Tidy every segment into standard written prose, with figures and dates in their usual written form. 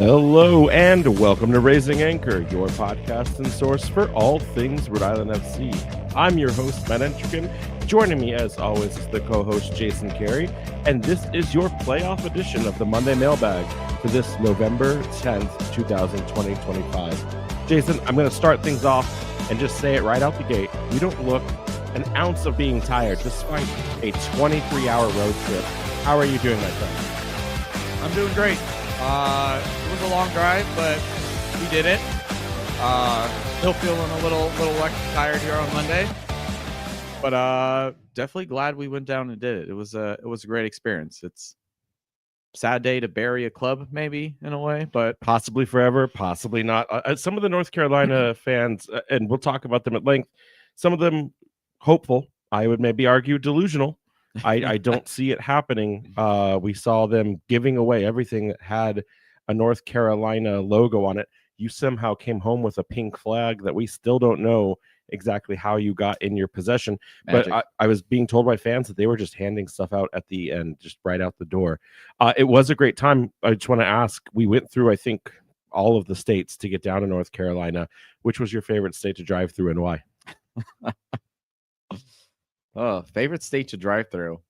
Hello and welcome to Raising Anchor, your podcast and source for all things Rhode Island FC. I'm your host, Matt Entrican. Joining me, as always, is the co-host, Jason Carey, and this is your playoff edition of the Monday Mailbag for this November 10th, 2025. Jason, I'm going to start things off and just say it right out the gate. We don't look an ounce of being tired, despite a 23-hour road trip. How are you doing, my friend? I'm doing great. It was a long drive, but we did it. Still feeling a little extra tired here on Monday, but definitely glad we went down and did it. It was a great experience. It's a sad day to bury a club, maybe in a way, but Possibly forever, possibly not. Some of the North Carolina fans, and we'll talk about them at length, some of them hopeful, I would maybe argue delusional. I don't see it happening. We saw them giving away everything that had a North Carolina logo on it. You somehow came home with a pink flag that we still don't know exactly how you got in your possession. Magic. But I was being told by fans that they were just handing stuff out at the end, just right out the door. It was a great time. I just want to ask, we went through, I think, all of the states to get down to North Carolina. Which was your favorite state to drive through and why? Oh, favorite state to drive through.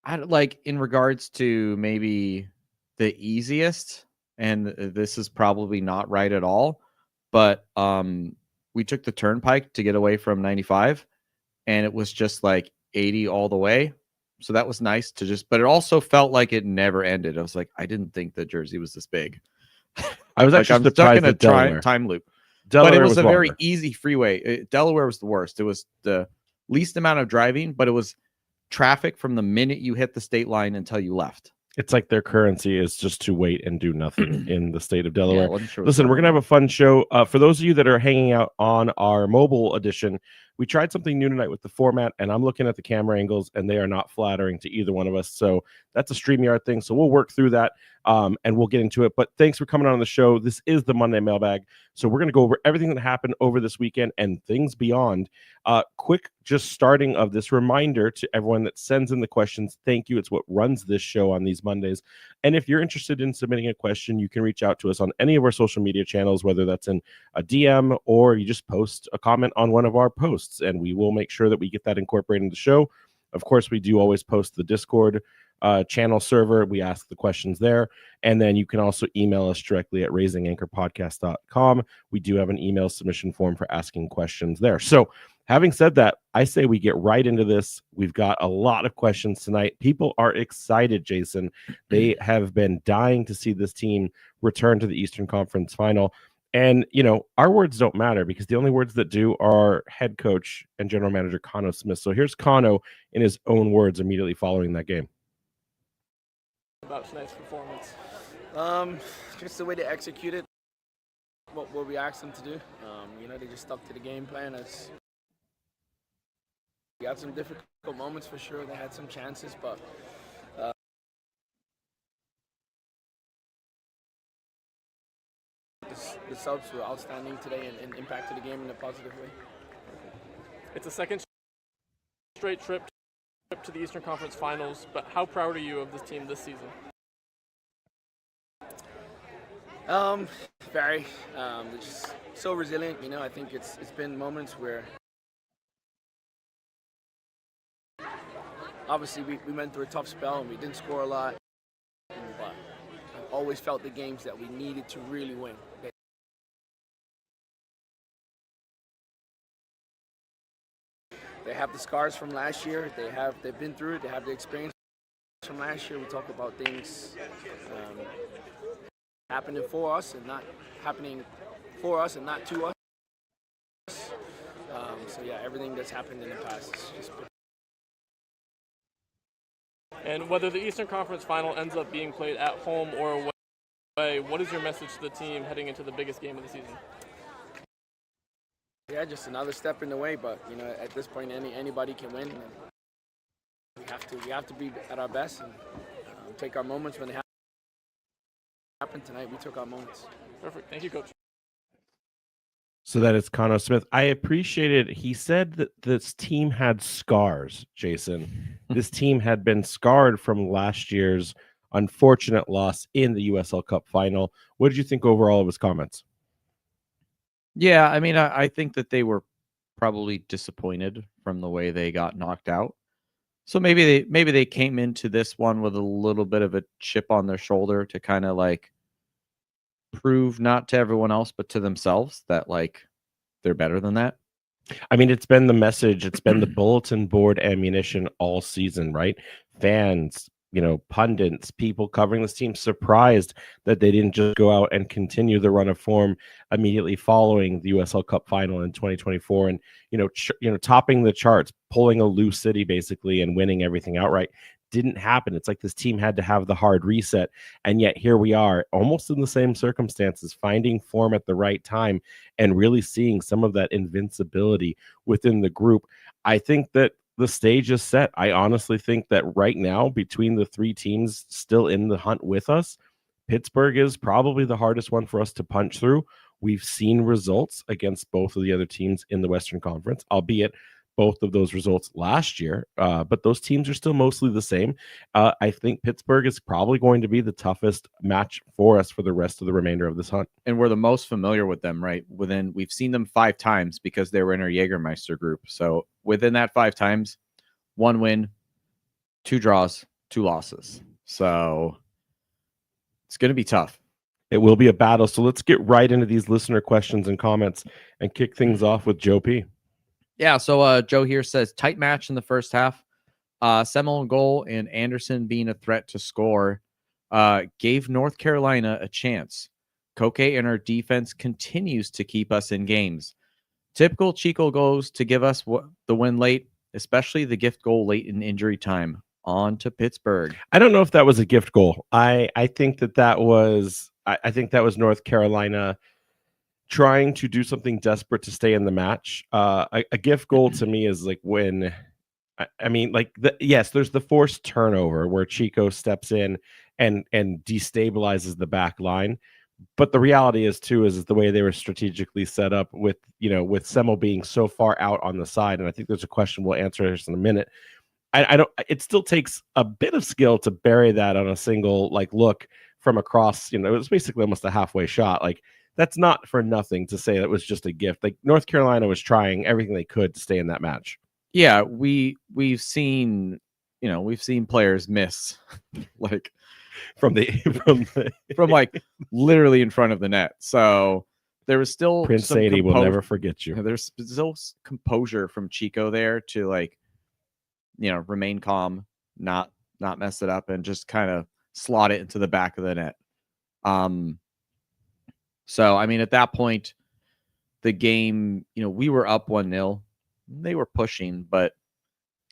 I like in regards to maybe the easiest, and this is probably not right at all, but we took the turnpike to get away from 95, and it was just like 80 all the way. So that was nice to just, but it also felt like it never ended. I was like, I didn't think that Jersey was this big. I was actually I'm stuck surprised in a at Delaware. time loop. Delaware But it was a very longer. easy freeway. Delaware was the worst. It was the least amount of driving, but it was traffic from the minute you hit the state line until you left. It's like their currency is just to wait and do nothing in the state of Delaware. Yeah, I wasn't sure Listen, we're going to have a fun show. For those of you that are hanging out on our mobile edition, we tried something new tonight with the format, and I'm looking at the camera angles, and they are not flattering to either one of us. So that's a StreamYard thing. So we'll work through that, and we'll get into it. But thanks for coming on the show. This is the Monday Mailbag. So we're going to go over everything that happened over this weekend and things beyond. Quick, just starting of this reminder to everyone that sends in the questions. Thank you. It's what runs this show on these Mondays. And if you're interested in submitting a question, you can reach out to us on any of our social media channels, whether that's in a DM or you just post a comment on one of our posts, and we will make sure that we get that incorporated in the show. Of course, we do always post the Discord channel server. We ask the questions there. And then you can also email us directly at raisinganchorpodcast.com. We do have an email submission form for asking questions there. So having said that, I say we get right into this. We've got a lot of questions tonight. People are excited, Jason. They have been dying to see this team return to the Eastern Conference Final. And, you know, our words don't matter because the only words that do are head coach and general manager Cano Smith. So here's Cano in his own words immediately following that game. About tonight's performance. Just the way they executed what we asked them to do. They just stuck to the game plan. We had some difficult moments for sure. They had some chances, but the subs were outstanding today and impacted the game in a positive way. It's a second straight trip to the Eastern Conference Finals, but how proud are you of this team this season? Very. They're just so resilient. I think it's been moments where obviously we went through a tough spell and we didn't score a lot, but I've always felt the games that we needed to really win. They have the scars from last year. They've been through it. They have the experience from last year. We talk about things happening for us and not happening for us and not to us. So yeah, everything that's happened in the past is just. And whether the Eastern Conference Final ends up being played at home or away, what is your message to the team heading into the biggest game of the season? Yeah, just another step in the way, but at this point, anybody can win. And we have to be at our best and take our moments when they happen. Tonight. We took our moments. Perfect. Thank you, Coach. So that is Cano Smith. I appreciated, he said that this team had scars, Jason. This team had been scarred from last year's unfortunate loss in the USL Cup final. What did you think overall of his comments? Yeah, I mean, I think that they were probably disappointed from the way they got knocked out. So maybe they came into this one with a little bit of a chip on their shoulder to kind of like prove not to everyone else but to themselves that like they're better than that. I mean, it's been the message, it's been the bulletin board ammunition all season, right? Fans, pundits, people covering this team surprised that they didn't just go out and continue the run of form immediately following the USL Cup final in 2024 and topping the charts, pulling a loose city basically and winning everything outright. Didn't happen. It's like this team had to have the hard reset, and yet here we are almost in the same circumstances, finding form at the right time and really seeing some of that invincibility within the group. I think that the stage is set. I honestly think that right now, between the three teams still in the hunt with us, Pittsburgh is probably the hardest one for us to punch through. We've seen results against both of the other teams in the Western Conference, albeit both of those results last year, but those teams are still mostly the same. I think Pittsburgh is probably going to be the toughest match for us for the rest of the remainder of this hunt. And we're the most familiar with them, right? We've seen them 5 times because they were in our Jägermeister group. So within that 5 times, 1 win, 2 draws, 2 losses. So it's going to be tough. It will be a battle. So let's get right into these listener questions and comments and kick things off with Joe P. Yeah, so Joe here says, tight match in the first half. Semmel goal and Anderson being a threat to score gave North Carolina a chance. Koke and our defense continues to keep us in games. Typical Chico goes to give us the win late, especially the gift goal late in injury time. On to Pittsburgh. I don't know if that was a gift goal. I think that was I think that was North Carolina trying to do something desperate to stay in the match. A gift goal to me is like when, I mean, like there's the forced turnover where Chico steps in and destabilizes the back line. But the reality is the way they were strategically set up with Semmel being so far out on the side. And I think there's a question we'll answer this in a minute. I don't, it still takes a bit of skill to bury that on a single, like, look from across, it was basically almost a halfway shot. Like, that's not for nothing to say that was just a gift. Like, North Carolina was trying everything they could to stay in that match. Yeah, we've seen players miss like from like literally in front of the net. So there was still Prince Sadie will never forget you. There's still composure from Chico there to like, remain calm, not mess it up, and just kind of slot it into the back of the net. So, I mean, at that point, the game, we were up 1-0. They were pushing, but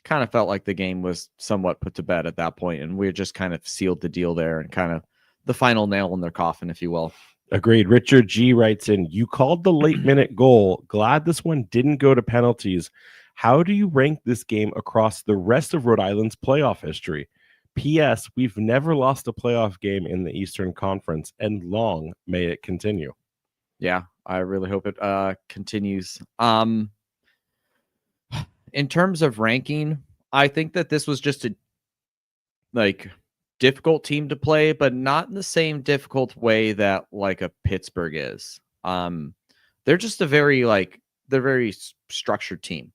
kind of felt like the game was somewhat put to bed at that point, and we just kind of sealed the deal there and kind of the final nail in their coffin, if you will. Agreed. Richard G writes in, you called the late minute goal. Glad this one didn't go to penalties. How do you rank this game across the rest of Rhode Island's playoff history? P.S. We've never lost a playoff game in the Eastern Conference, and long may it continue. Yeah, I really hope it continues. In terms of ranking, I think that this was just a difficult team to play, but not in the same difficult way that like a Pittsburgh is. They're just a very structured team.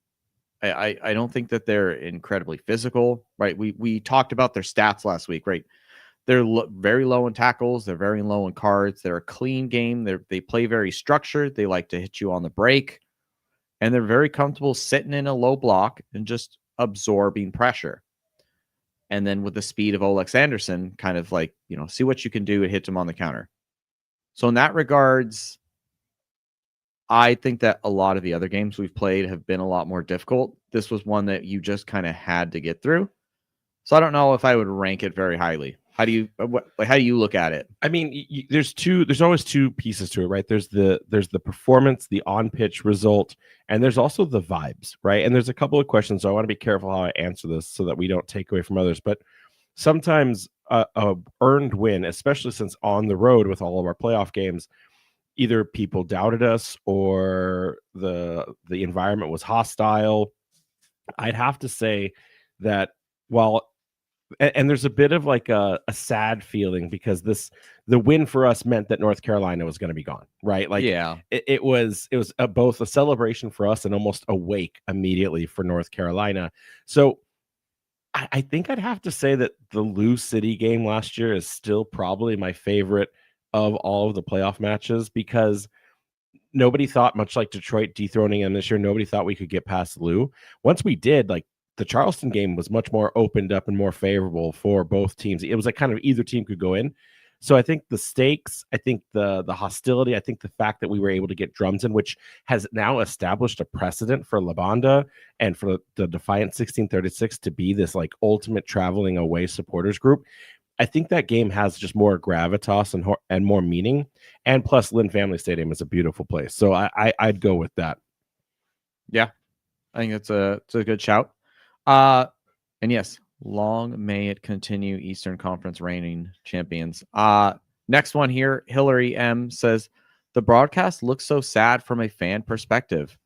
I don't think that they're incredibly physical, right? We talked about their stats last week, right? They're very low in tackles. They're very low in cards. They're a clean game. They play very structured. They like to hit you on the break, and they're very comfortable sitting in a low block and just absorbing pressure. And then with the speed of Olex Anderson, kind of like, see what you can do and hit him on the counter. So in that regards, I think that a lot of the other games we've played have been a lot more difficult. This was one that you just kind of had to get through. So I don't know if I would rank it very highly. How do you look at it? I mean, there's always 2 pieces to it, right? There's the performance, the on-pitch result, and there's also the vibes, right? And there's a couple of questions, so I want to be careful how I answer this so that we don't take away from others. But sometimes a earned win, especially since on the road with all of our playoff games, either people doubted us or the environment was hostile. I'd have to say that while And there's a bit of like a sad feeling because the win for us meant that North Carolina was going to be gone, right? Like Yeah. it was both a celebration for us and almost a wake immediately for North Carolina. So I think I'd have to say that the Lou City game last year is still probably my favorite of all of the playoff matches because nobody thought, much like Detroit dethroning them this year, nobody thought we could get past Lou. Once we did, like the Charleston game was much more opened up and more favorable for both teams. It was like kind of either team could go in. So I think the stakes, I think the hostility, I think the fact that we were able to get drums in, which has now established a precedent for La Banda and for the Defiant 1636 to be this like ultimate traveling away supporters group. I think that game has just more gravitas and more meaning. And plus, Lynn Family Stadium is a beautiful place. So I'd go with that. Yeah, I think it's a good shout. And yes, long may it continue, Eastern Conference reigning champions. Next one here, Hillary M says, the broadcast looks so sad from a fan perspective.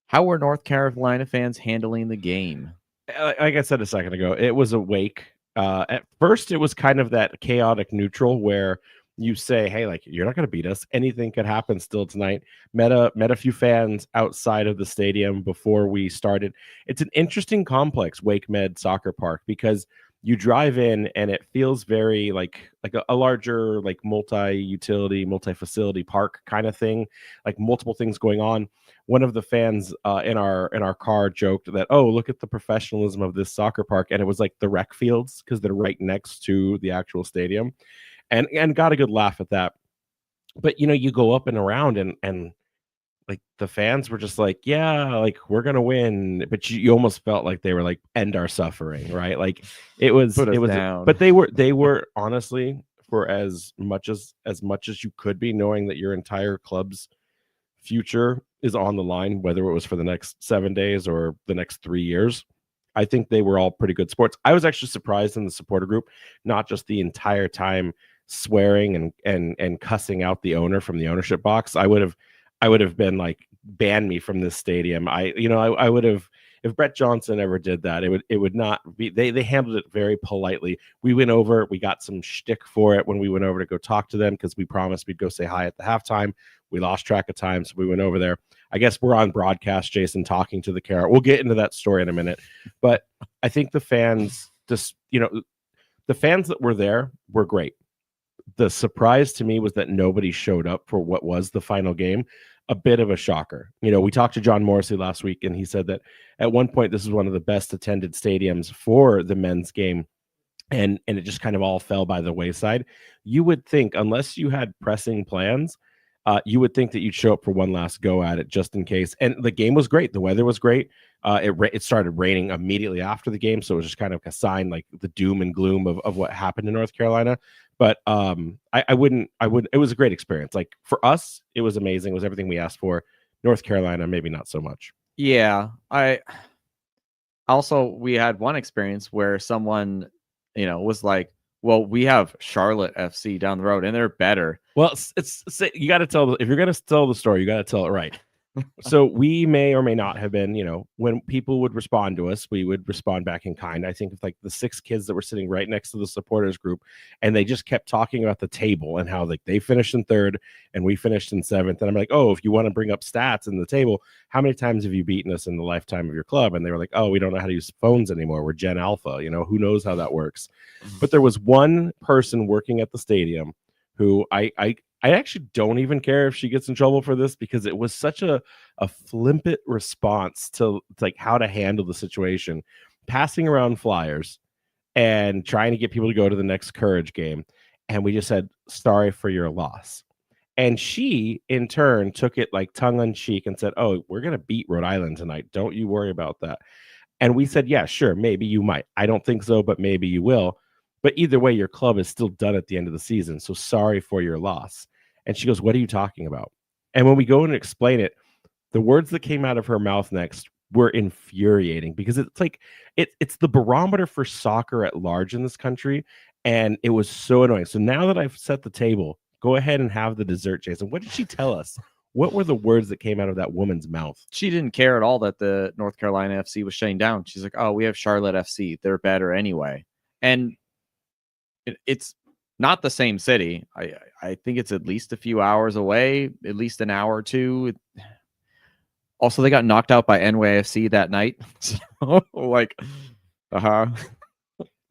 How were North Carolina fans handling the game? Like I said a second ago, it was a wake. At first, it was kind of that chaotic neutral where you say, hey, like, you're not going to beat us. Anything could happen still tonight. Met a few fans outside of the stadium before we started. It's an interesting complex, Wake Med Soccer Park, because you drive in and it feels very like a larger, like multi-utility, multi-facility park kind of thing, like multiple things going on. One of the fans in our car joked that, oh, look at the professionalism of this soccer park, and it was like the rec fields because they're right next to the actual stadium, and got a good laugh at that. But you go up and around and like the fans were just like, yeah, like we're gonna win, but you almost felt like they were like, end our suffering, right? Like it was down. but they were honestly, for as much as you could be, knowing that your entire club's future is on the line, whether it was for the next 7 days or the next 3 years. I think they were all pretty good sports. I was actually surprised in the supporter group, not just the entire time swearing and cussing out the owner from the ownership box. I would have been like, ban me from this stadium. I would have, if Brett Johnson ever did that, it would not be. They handled it very politely. We went over, we got some shtick for it when we went over to go talk to them because we promised we'd go say hi at the halftime. We lost track of time, so we went over there. I guess we're on broadcast, Jason, talking to the camera. We'll get into that story in a minute, but I think the fans, the fans that were there were great. The surprise to me was that nobody showed up for what was the final game. A bit of a shocker. We talked to John Morrissey last week, and he said that at one point this is one of the best attended stadiums for the men's game, and it just kind of all fell by the wayside. You would think, unless you had pressing plans, you would think that you'd show up for one last go at it just in case. And the game was great. The weather was great. It started raining immediately after the game, so it was just kind of a sign, like the doom and gloom of what happened in North Carolina. But I wouldn't. It was a great experience. Like for us, it was amazing. It was everything we asked for. North Carolina, maybe not so much. Yeah, we had one experience where someone, was like, well, we have Charlotte FC down the road and they're better. Well, it's you got to tell, if you're going to tell the story, you got to tell it right. So we may or may not have been, when people would respond to us, we would respond back in kind. I think of like the 6 kids that were sitting right next to the supporters group, and they just kept talking about the table and how like they finished in 3rd and we finished in 7th. And I'm like, oh, if you want to bring up stats in the table, how many times have you beaten us in the lifetime of your club? And they were like, oh, we don't know how to use phones anymore. We're Gen Alpha, who knows how that works. But there was one person working at the stadium who I actually don't even care if she gets in trouble for this, because it was such a flippant response to like how to handle the situation, passing around flyers and trying to get people to go to the next Courage game. And we just said, sorry for your loss. And she in turn took it like tongue in cheek and said, oh, we're going to beat Rhode Island tonight. Don't you worry about that. And we said, yeah, sure. Maybe you might. I don't think so, but maybe you will. But either way, your club is still done at the end of the season. So sorry for your loss. And she goes, what are you talking about? And when we go and explain it, the words that came out of her mouth next were infuriating, because it's like it's the barometer for soccer at large in this country. And it was so annoying. So now that I've set the table, go ahead and have the dessert, Jason. What did she tell us? What were the words that came out of that woman's mouth? She didn't care at all that the North Carolina FC was shutting down. She's like, oh, we have Charlotte FC. They're better anyway. And it's not the same city. I think it's at least a few hours away, at least an hour or two. Also, they got knocked out by NYFC that night. So, like, uh-huh.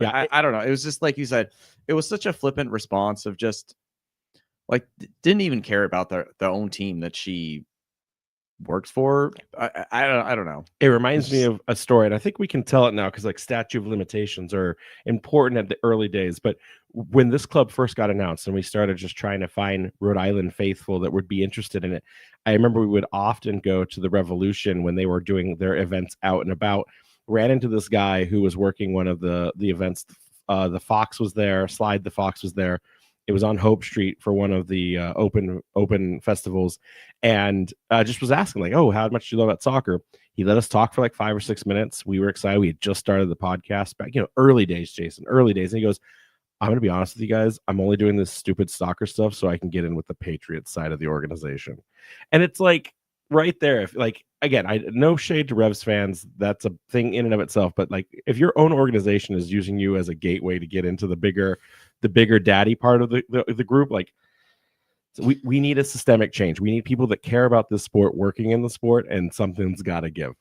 Yeah, I don't know. It was just like you said, it was such a flippant response of just like didn't even care about their own team that she works for. I don't know. It reminds me It's- of a story, and I think we can tell it now because like statute of limitations are important at the early days. But when this club first got announced and we started just trying to find Rhode Island faithful that would be interested in it, I remember we would often go to the Revolution when they were doing their events out and about. Ran into this guy who was working one of the events. The Fox was there. Slide the Fox was there. It was on Hope Street for one of the open festivals, and just was asking like, "Oh, how much do you love about soccer?" He let us talk for like 5 or 6 minutes. We were excited. We had just started the podcast back, early days, Jason, early days. And he goes, "I'm going to be honest with you guys. I'm only doing this stupid soccer stuff so I can get in with the Patriots side of the organization." And it's like right there. If like again, I no shade to Revs fans. That's a thing in and of itself. But like, if your own organization is using you as a gateway to get into the bigger daddy part of the group, like so we need a systemic change. We need people that care about this sport working in the sport, and something's got to give.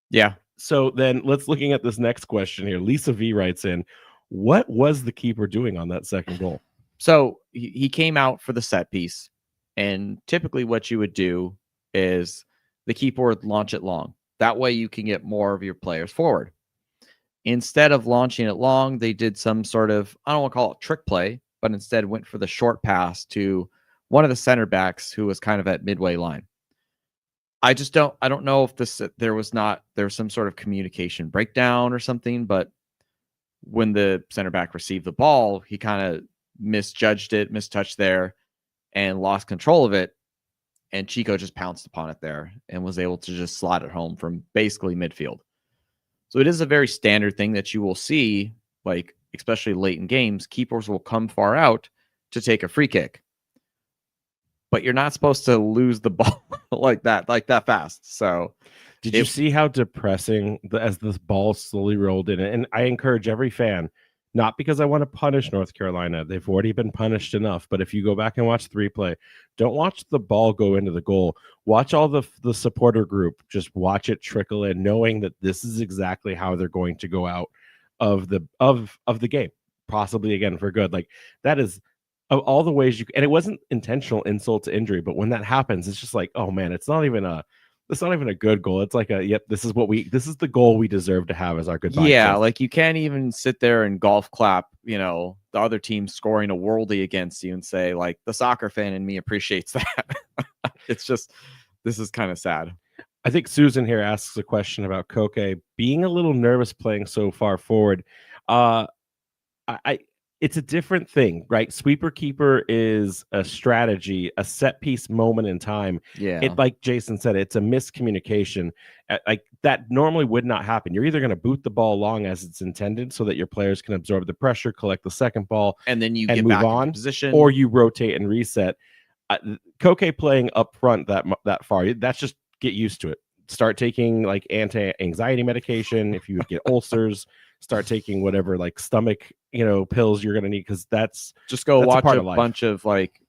yeah. So then let's looking at this next question here. Lisa V writes in, what was the keeper doing on that second goal? So he came out for the set piece, and typically what you would do is the keeper would launch it long. That way you can get more of your players forward. Instead of launching it long, they did some sort of, I don't want to call it trick play, but instead went for the short pass to one of the center backs who was kind of at midway line. I don't know if there was some sort of communication breakdown or something, but when the center back received the ball, he kind of misjudged it, mistouched there, and lost control of it. And Chico just pounced upon it there and was able to just slide it home from basically midfield. So it is a very standard thing that you will see, like especially late in games, keepers will come far out to take a free kick. But you're not supposed to lose the ball like that fast. So did you see how depressing as this ball slowly rolled in? And I encourage every fan, not because I want to punish North Carolina. They've already been punished enough. But if you go back and watch the replay, don't watch the ball go into the goal. Watch all the supporter group. Just watch it trickle in, knowing that this is exactly how they're going to go out of the game, possibly again for good. Like that is of all the ways and it wasn't intentional insult to injury, but when that happens, it's just like, oh man, it's not even a good goal. It's like this is the goal we deserve to have as our goodbye. Yeah, kiss. like you can't even sit there and golf clap, the other team scoring a worldie against you and say, like, the soccer fan in me appreciates that. It's just, this is kind of sad. I think Susan here asks a question about Koke being a little nervous playing so far forward. It's a different thing, right? Sweeper keeper is a strategy, a set piece moment in time. Yeah. It, like Jason said, it's a miscommunication. Like that normally would not happen. You're either going to boot the ball long as it's intended so that your players can absorb the pressure, collect the second ball, and then you and get move back on, into position, or you rotate and reset. Koke playing up front that far, that's just get used to it. Start taking like anti-anxiety medication if you would get ulcers. Start taking whatever like stomach pills you're gonna need, because that's just go watch a of bunch of like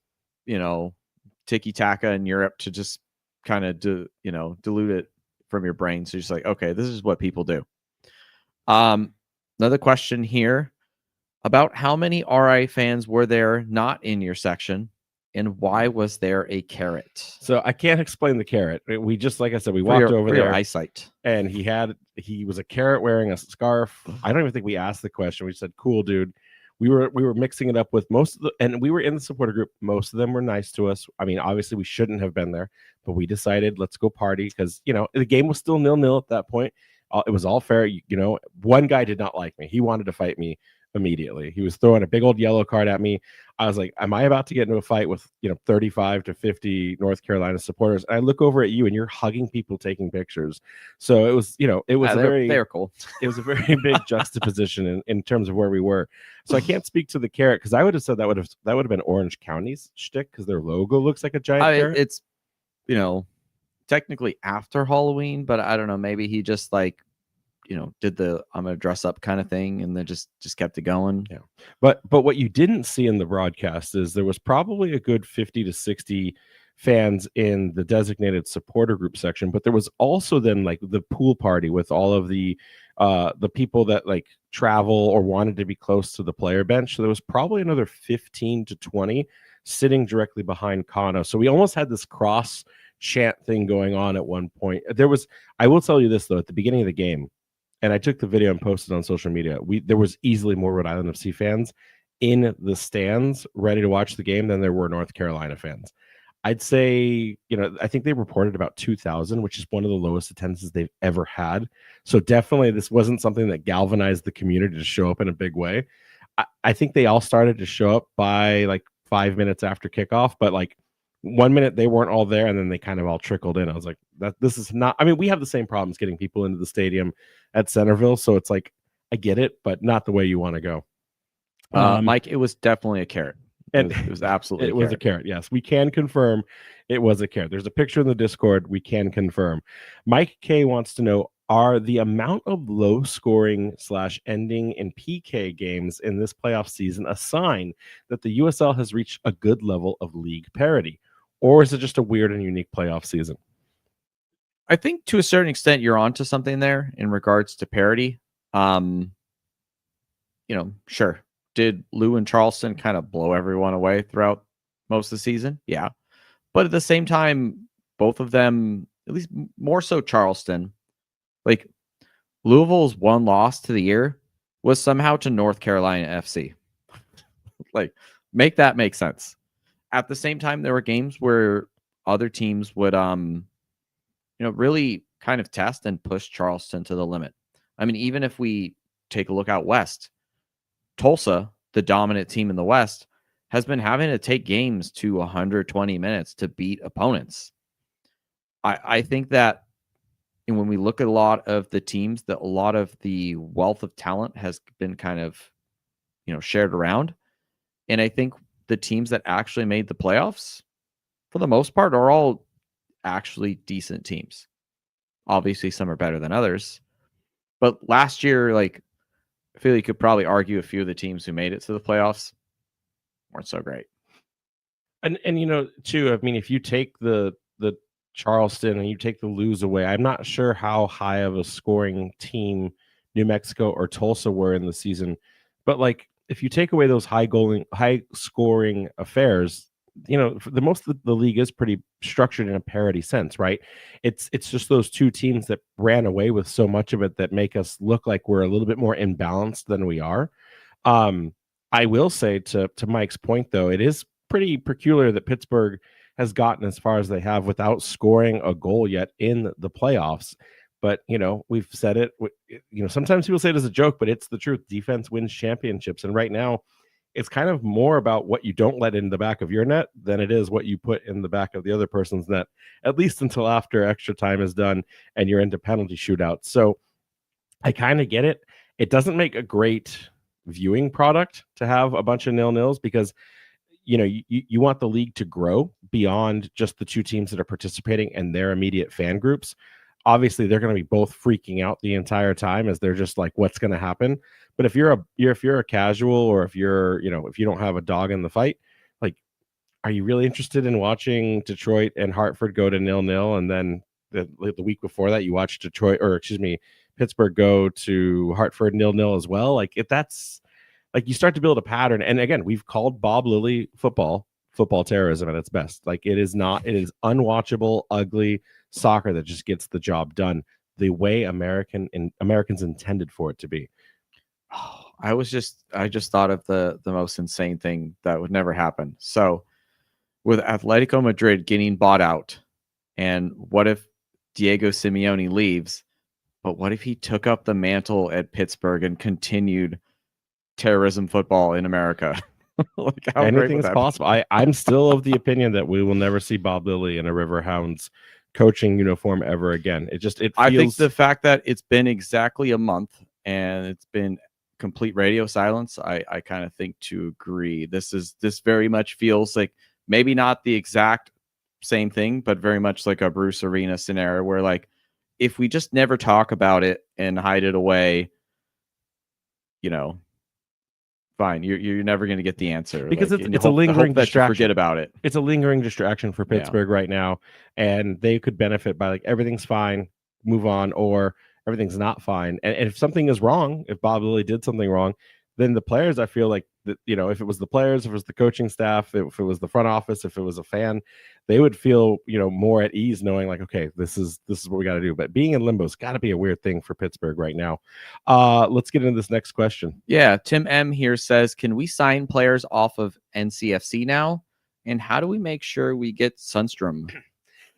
tiki taka in Europe to just kind of dilute it from your brain. So you're just like, okay, this is what people do. Another question here about how many RI fans were there not in your section, and why was there a carrot? So I can't explain the carrot. We just, like I said, we walked over there, eyesight, and he was a carrot wearing a scarf. I don't even think we asked the question. We said, "Cool, dude." We were mixing it up with and we were in the supporter group. Most of them were nice to us. I mean, obviously we shouldn't have been there, but we decided let's go party because the game was still 0-0 at that point. It was all fair. One guy did not like me. He wanted to fight me immediately. He was throwing a big old yellow card at me. I was like, am I about to get into a fight with 35 to 50 North Carolina supporters? And I look over at you and you're hugging people, taking pictures. So it was they're cool. It was a very big juxtaposition in terms of where we were. So I can't speak to the carrot because I would have said that would have been Orange County's shtick because their logo looks like a giant carrot. It's technically after Halloween, but I don't know, maybe he just like did the I'm gonna dress up kind of thing, and then just kept it going. Yeah. But what you didn't see in the broadcast is there was probably a good 50 to 60 fans in the designated supporter group section, but there was also then like the pool party with all of the people that like travel or wanted to be close to the player bench. So there was probably another 15 to 20 sitting directly behind Kano. So we almost had this cross chant thing going on at one point. I will tell you this though, at the beginning of the game, and I took the video and posted on social media, there was easily more Rhode Island FC fans in the stands ready to watch the game than there were North Carolina fans. I'd say, I think they reported about 2,000, which is one of the lowest attendances they've ever had. So definitely this wasn't something that galvanized the community to show up in a big way. I think they all started to show up by like 5 minutes after kickoff, but like 1 minute they weren't all there, and then they kind of all trickled in. I was like, this is not, I mean, we have the same problems getting people into the stadium at Centerville, so it's like, I get it, but not the way you want to go. Mike, it was definitely a carrot. It was absolutely was a carrot. Yes, we can confirm it was a carrot. There's a picture in the Discord. We can confirm. Mike K wants to know, are the amount of low scoring / ending in PK games in this playoff season a sign that the USL has reached a good level of league parity, or is it just a weird and unique playoff season? I think to a certain extent you're onto something there in regards to parity. Sure. Did Lou and Charleston kind of blow everyone away throughout most of the season? Yeah. But at the same time, both of them, at least more so Charleston, like Louisville's one loss to the year was somehow to North Carolina FC. Like, make that make sense. At the same time, there were games where other teams would, really kind of test and push Charleston to the limit. I mean, even if we take a look out west, Tulsa, the dominant team in the West, has been having to take games to 120 minutes to beat opponents. I think that, and when we look at a lot of the teams, that a lot of the wealth of talent has been kind of, shared around. And I think the teams that actually made the playoffs, for the most part, are all actually decent teams. Obviously, some are better than others. But last year, like, I feel you could probably argue a few of the teams who made it to the playoffs weren't so great. And too, I mean, if you take the Charleston and you take the Lou's away, I'm not sure how high of a scoring team New Mexico or Tulsa were in the season. But like, if you take away those high scoring affairs, the most of the league is pretty structured in a parity sense, right? It's just those two teams that ran away with so much of it that make us look like we're a little bit more imbalanced than we are. I will say to Mike's point, though, it is pretty peculiar that Pittsburgh has gotten as far as they have without scoring a goal yet in the playoffs. But, we've said it, sometimes people say it as a joke, but it's the truth. Defense wins championships. And right now, it's kind of more about what you don't let in the back of your net than it is what you put in the back of the other person's net, at least until after extra time is done and you're into penalty shootouts. So I kind of get it. It doesn't make a great viewing product to have a bunch of 0-0s because, you want the league to grow beyond just the two teams that are participating and their immediate fan groups. Obviously, they're going to be both freaking out the entire time as they're just like, what's going to happen? But if you're a casual, or if you're, if you don't have a dog in the fight, like, are you really interested in watching Detroit and Hartford go to 0-0, and then the week before that you watch Pittsburgh go to Hartford 0-0 as well? Like, if that's like, you start to build a pattern. And again, we've called Bob Lilly football terrorism at its best. Like, it is unwatchable, ugly soccer that just gets the job done the way Americans intended for it to be. Oh, I just thought of the most insane thing that would never happen. So with Atletico Madrid getting bought out, and what if Diego Simeone leaves, but what if he took up the mantle at Pittsburgh and continued terrorism football in America? Like, anything's possible. I'm still of the opinion that we will never see Bob Lilly in a Riverhounds coaching uniform ever again. I think the fact that it's been exactly a month and it's been complete radio silence, I kind of think to agree. This very much feels like maybe not the exact same thing, but very much like a Bruce Arena scenario where, like, if we just never talk about it and hide it away, fine. You're never going to get the answer because and it's a lingering hope that you distraction. forget about it. It's a lingering distraction for Pittsburgh right now, and they could benefit by like everything's fine, move on, or everything's not fine. And if something is wrong, if Bob Lilly did something wrong, then the players, I feel like that, if it was the players, if it was the coaching staff, if it was the front office, if it was a fan, they would feel more at ease knowing like, okay, this is what we got to do. But being in limbo's got to be a weird thing for Pittsburgh right now. Let's get into this next question. Yeah, Tim M here says, can we sign players off of NCFC now? And how do we make sure we get Sundstrom?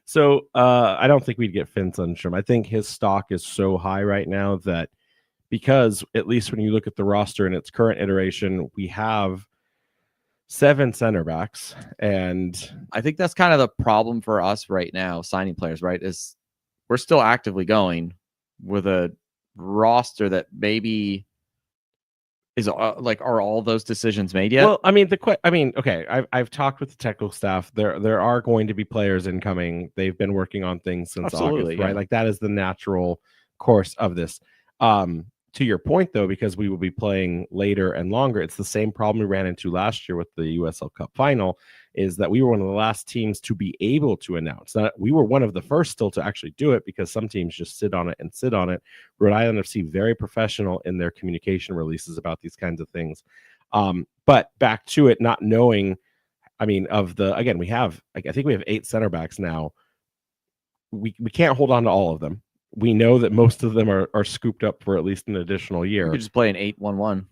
So I don't think we'd get Finn Sundstrom. I think his stock is so high right now that, because at least when you look at the roster in its current iteration, we have 7 center backs. And I think that's kind of the problem for us right now, signing players, right? Is we're still actively going with a roster that maybe is are all those decisions made yet? Well, okay, I've talked with the technical staff. There are going to be players incoming. They've been working on things since August, right? Like that is the natural course of this. To your point, though, because we will be playing later and longer, it's the same problem we ran into last year with the USL Cup final, is that we were one of the last teams to be able to announce. Now, we were one of the first still to actually do it, because some teams just sit on it. Rhode Island FC, very professional in their communication releases about these kinds of things. But back to it, not knowing, I think we have 8 center backs now. We can't hold on to all of them. We know that most of them are scooped up for at least an additional year. You could just play an 8-1-1.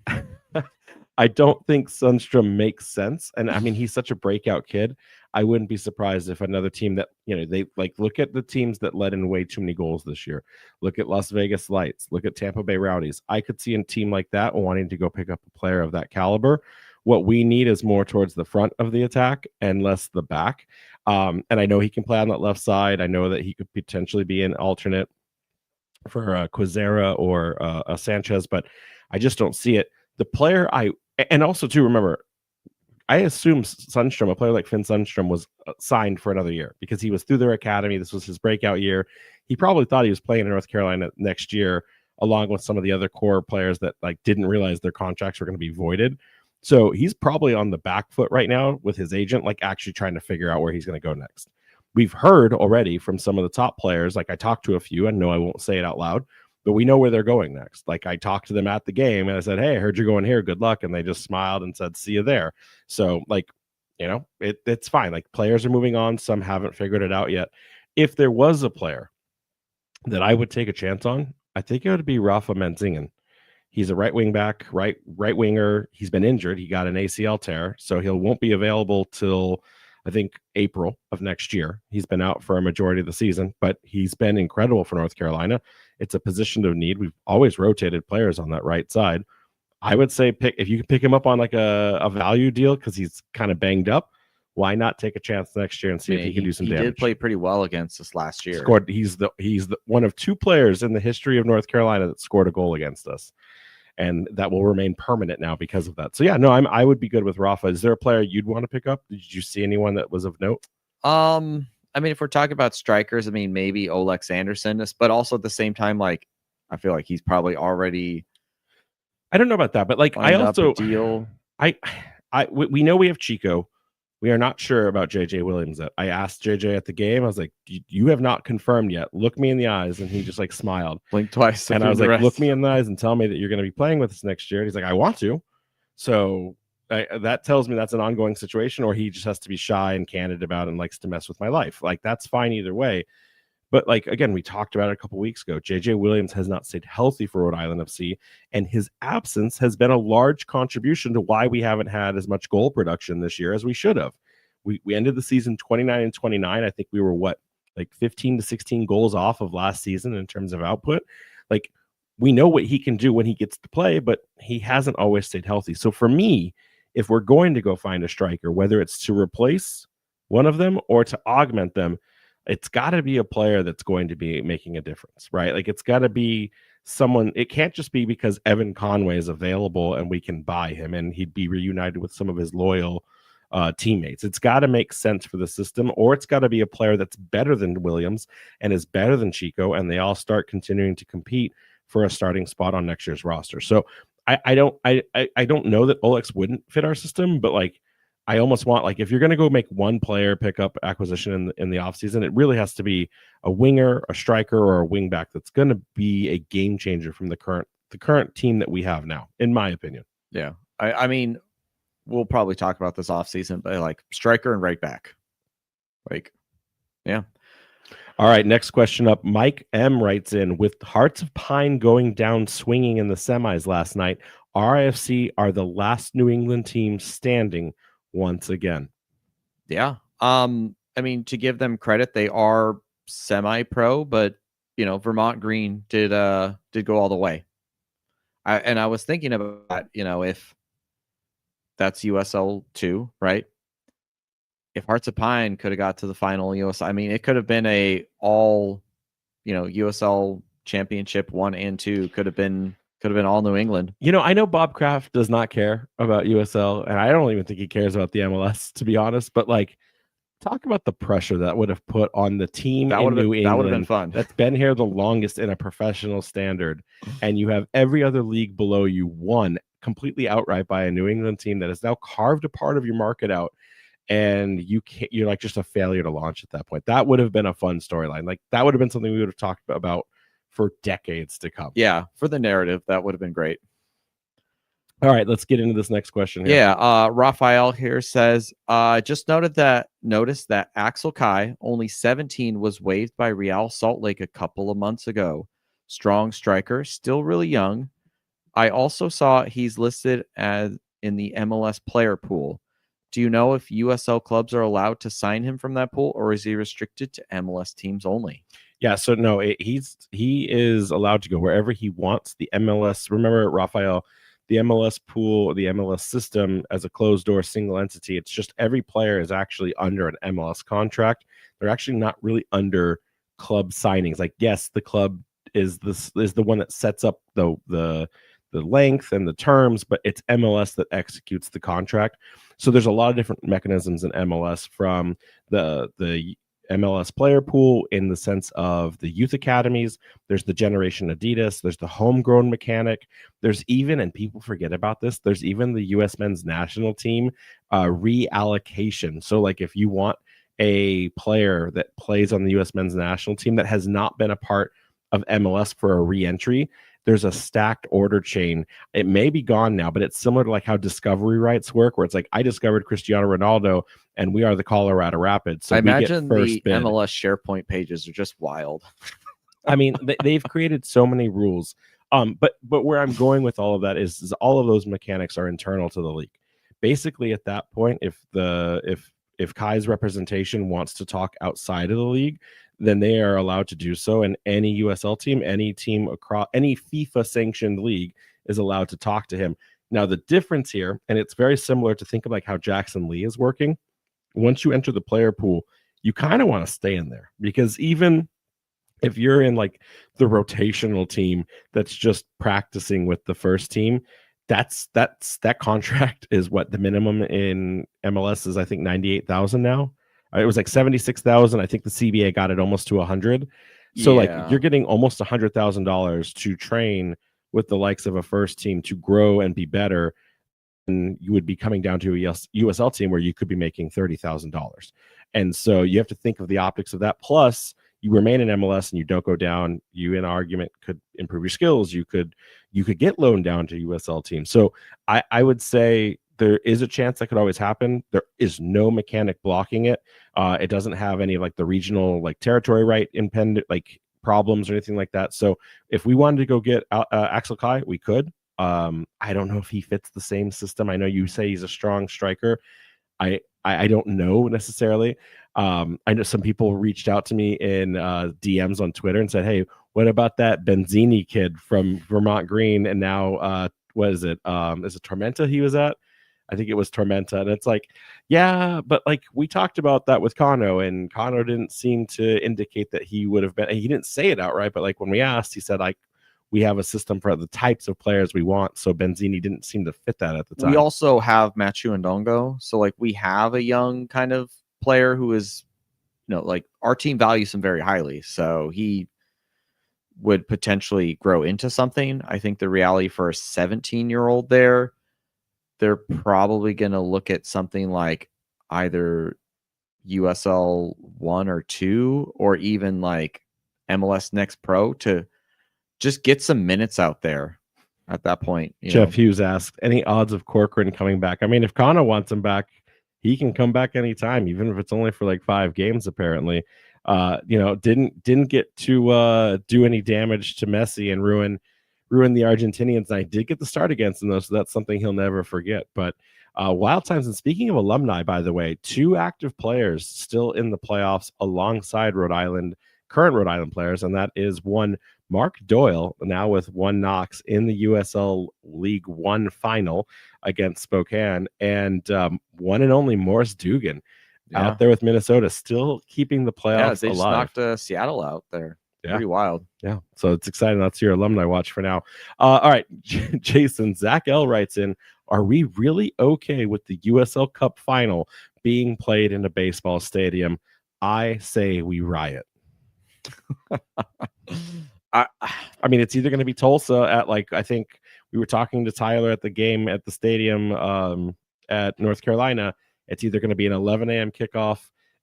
I don't think Sundstrom makes sense. And he's such a breakout kid. I wouldn't be surprised if another team that, they look at the teams that let in way too many goals this year. Look at Las Vegas Lights. Look at Tampa Bay Rowdies. I could see a team like that wanting to go pick up a player of that caliber. What we need is more towards the front of the attack and less the back. And I know he can play on that left side. I know that he could potentially be an alternate for Quizera or a Sanchez, but I just don't see it. The player and also to remember, I assume Sundstrom, a player like Finn Sundstrom, was signed for another year because he was through their academy. This was his breakout year. He probably thought he was playing in North Carolina next year, along with some of the other core players that didn't realize their contracts were going to be voided. So he's probably on the back foot right now with his agent, actually trying to figure out where he's going to go next. We've heard already from some of the top players, I talked to a few, and no, I won't say it out loud, but we know where they're going next. I talked to them at the game and I said, hey, I heard you're going here. Good luck. And they just smiled and said, see you there. So it's fine. Players are moving on. Some haven't figured it out yet. If there was a player that I would take a chance on, I think it would be Rafa Menzingen. He's a right wing back, right winger. He's been injured. He got an ACL tear, so he won't be available till I think April of next year. He's been out for a majority of the season, but he's been incredible for North Carolina. It's a position of need. We've always rotated players on that right side. I would say if you can pick him up on a value deal because he's kind of banged up, why not take a chance next year and see if he can do some damage? He did play pretty well against us last year. Scored. He's the one of 2 players in the history of North Carolina that scored a goal against us, and that will remain permanent now because of that. So yeah, no, I would be good with Rafa. Is there a player you'd want to pick up? Did you see anyone that was of note? If we're talking about strikers, maybe Olex Anderson, but also at the same time, I feel like he's probably already. I don't know about that, but I also deal. We know we have Chico. We are not sure about JJ Williams. I asked JJ at the game. I was like, you have not confirmed yet. Look me in the eyes. And he just smiled. Blinked twice. And I was like, look me in the eyes and tell me that you're going to be playing with us next year. And he's like, I want to. So that tells me that's an ongoing situation, or he just has to be shy and candid about it and likes to mess with my life. That's fine either way. But again, we talked about it a couple weeks ago. JJ Williams has not stayed healthy for Rhode Island FC, and his absence has been a large contribution to why we haven't had as much goal production this year as we should have. We ended the season 29-29. I think we were 15 to 16 goals off of last season in terms of output. We know what he can do when he gets to play, but he hasn't always stayed healthy. So for me, if we're going to go find a striker, whether it's to replace one of them or to augment them, it's got to be a player that's going to be making a difference, right? It's got to be someone. It can't just be because Evan Conway is available and we can buy him and he'd be reunited with some of his loyal teammates. It's got to make sense for the system, or it's got to be a player that's better than Williams and is better than Chico, and they all start continuing to compete for a starting spot on next year's roster. So I don't know that Olex wouldn't fit our system, but like I almost want, like, if you're going to go make one player pickup acquisition in the offseason, it really has to be a winger, a striker, or a wing back that's going to be a game changer from the current team that we have now, in my opinion. Yeah. I mean, we'll probably talk about this offseason, but like striker and right back. Like, yeah. All right, next question up. Mike M writes in, with Hearts of Pine going down swinging in the semis last night, RIFC are the last New England team standing once again. Yeah. I mean, to give them credit, they are semi-pro, but Vermont Green did go all the way. I was thinking about, if that's USL 2, right? If Hearts of Pine could have got to the final USL, I mean, it could have been a all, USL championship 1 and 2 could have been all New England. I know Bob Kraft does not care about USL, and I don't even think he cares about the MLS, to be honest. But like, talk about the pressure that would have put on the team in New England. That would have been fun. That's been here the longest in a professional standard, and you have every other league below you won completely outright by a New England team that has now carved a part of your market out. And you're like just a failure to launch at that point. That would have been a fun storyline. Like, that would have been something we would have talked about for decades to come. Yeah, for the narrative, that would have been great. All right, let's get into this next question here. Yeah, Raphael here says, just noticed that Axel Kai, only 17, was waived by Real Salt Lake a couple of months ago. Strong striker, still really young. I also saw he's listed as in the MLS player pool. Do you know if USL clubs are allowed to sign him from that pool, or is he restricted to MLS teams only? Yeah, so no, he is allowed to go wherever he wants. The MLS, remember, Raphael, the MLS pool, the MLS system as a closed door single entity, it's just every player is actually under an MLS contract. They're actually not really under club signings. Like, yes, the club is the one that sets up the length and the terms, but it's MLS that executes the contract. So there's a lot of different mechanisms in MLS, from the MLS player pool in the sense of the youth academies. There's the Generation Adidas. There's the homegrown mechanic. There's even, and people forget about this, there's even the U.S. men's national team reallocation. So like, if you want a player that plays on the U.S. men's national team that has not been a part of MLS for a re-entry, there's a stacked order chain. It may be gone now, but it's similar to like how discovery rights work, where it's like, I discovered Cristiano Ronaldo and we are the Colorado Rapids. So I imagine the bid. MLS SharePoint pages are just wild. I mean, they've created so many rules. But where I'm going with all of that is all of those mechanics are internal to the league. Basically, at that point, if Kai's representation wants to talk outside of the league, then they are allowed to do so. And any USL team, any team across any FIFA sanctioned league is allowed to talk to him. Now, the difference here, and it's very similar to think of like how Jackson Lee is working. Once you enter the player pool, you kind of want to stay in there, because even if you're in like the rotational team that's just practicing with the first team, that contract is what the minimum in MLS is. I think 98,000 now. It was like 76,000. I think the CBA got it almost to 100. So like, you're getting almost $100,000 to train with the likes of a first team to grow and be better. And you would be coming down to a USL team where you could be making $30,000. And so you have to think of the optics of that. Plus, you remain in MLS and you don't go down. You, in argument, could improve your skills. You could get loaned down to USL teams. So I would say there is a chance that could always happen. There is no mechanic blocking it. It doesn't have any like the regional like territory right impendent like problems or anything like that. So if we wanted to go get Axel Kai, we could. I don't know if he fits the same system. I know you say he's a strong striker. I don't know necessarily. I know some people reached out to me in DMs on Twitter and said, "Hey, what about that Benzini kid from Vermont Green?" And now, what is it? Is it Tormenta he was at? I think it was Tormenta. And it's like, yeah, but like we talked about that with Kano, and Kano didn't seem to indicate that he would have been. He didn't say it outright, but like when we asked, he said, like, we have a system for the types of players we want. So Benzini didn't seem to fit that at the time. We also have Machu and Dongo. So like we have a young kind of player who is, like our team values him very highly. So he would potentially grow into something. I think the reality for a 17-year-old there, they're probably going to look at something like either USL 1 or 2, or even like MLS Next Pro to just get some minutes out there at that point. Jeff Hughes asked, any odds of Corcoran coming back? I mean, if Kana wants him back, he can come back anytime, even if it's only for like 5 games, apparently. Didn't get to do any damage to Messi and ruin the Argentinians. And I did get the start against them, though, so that's something he'll never forget. But wild times. And speaking of alumni, by the way, 2 active players still in the playoffs alongside current Rhode Island players, and that is one Mark Doyle, now with 1 Knox in the USL League One final against Spokane, and one and only Morris Dugan out there with Minnesota, still keeping the playoffs they alive. Just knocked Seattle out there. Yeah. Pretty wild. Yeah, so it's exciting. That's your alumni watch for now. All right, Jason, Zach L writes in, are we really okay with the USL Cup final being played in a baseball stadium? I say we riot. I mean, it's either going to be Tulsa at I think we were talking to Tyler at the game at the stadium at North Carolina. It's either going to be an 11 a.m. kickoff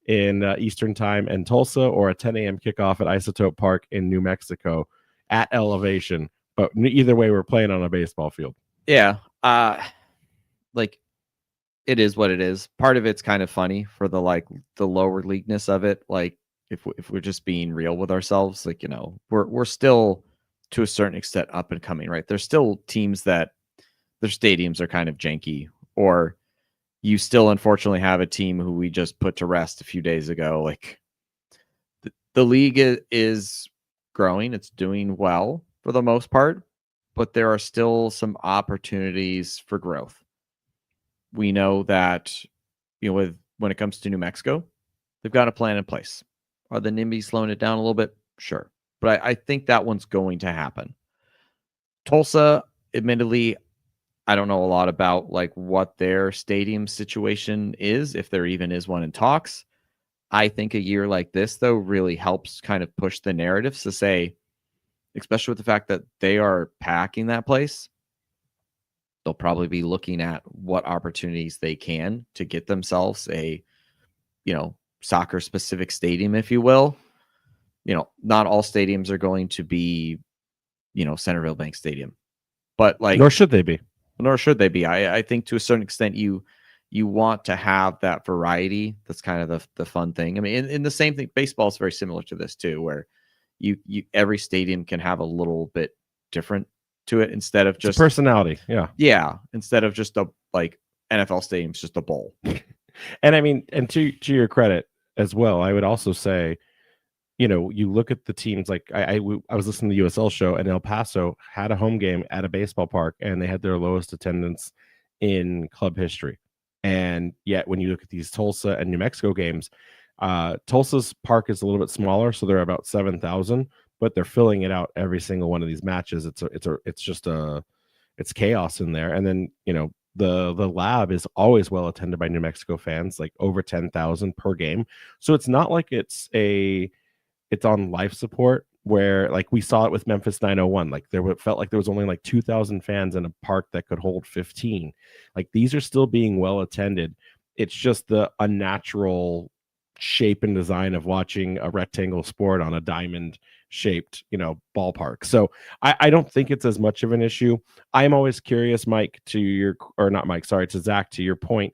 in Eastern time in Tulsa, or a 10 a.m. kickoff at Isotope Park in New Mexico at elevation. But either way, we're playing on a baseball field. Yeah. It is what it is. Part of it's kind of funny for the lower leagueness of it. Like if we're just being real with ourselves, we're still to a certain extent up and coming, right? There's still teams that their stadiums are kind of janky, or you still unfortunately have a team who we just put to rest a few days ago. Like the league is growing. It's doing well for the most part, but there are still some opportunities for growth. We know that, when it comes to New Mexico, they've got a plan in place. Are the NIMBYs slowing it down a little bit? Sure. But I think that one's going to happen. Tulsa, admittedly, I don't know a lot about what their stadium situation is, if there even is one in talks. I think a year like this, though, really helps kind of push the narratives to say, especially with the fact that they are packing that place, they'll probably be looking at what opportunities they can to get themselves a, soccer specific stadium, if you will. Not all stadiums are going to be, Centerville Bank Stadium, but nor should they be. I think to a certain extent, you want to have that variety. That's kind of the fun thing. I mean, in the same thing, baseball is very similar to this too, where you every stadium can have a little bit different to it, instead of just personality. Yeah. Instead of just a NFL stadium's just a bowl. And I mean, and to your credit as well, I would also say, you look at the teams I was listening to the USL show, and El Paso had a home game at a baseball park, and they had their lowest attendance in club history. And yet, when you look at these Tulsa and New Mexico games, Tulsa's park is a little bit smaller, so they're about 7,000, but they're filling it out every single one of these matches. It's chaos in there. And then the lab is always well attended by New Mexico fans, over 10,000 per game. So it's not like it's on life support, where we saw it with Memphis 901. Felt like there was only 2,000 fans in a park that could hold 15. These are still being well attended. It's just the unnatural shape and design of watching a rectangle sport on a diamond shaped ballpark. So I don't think it's as much of an issue. I'm always curious, Mike, to Zach, to your point,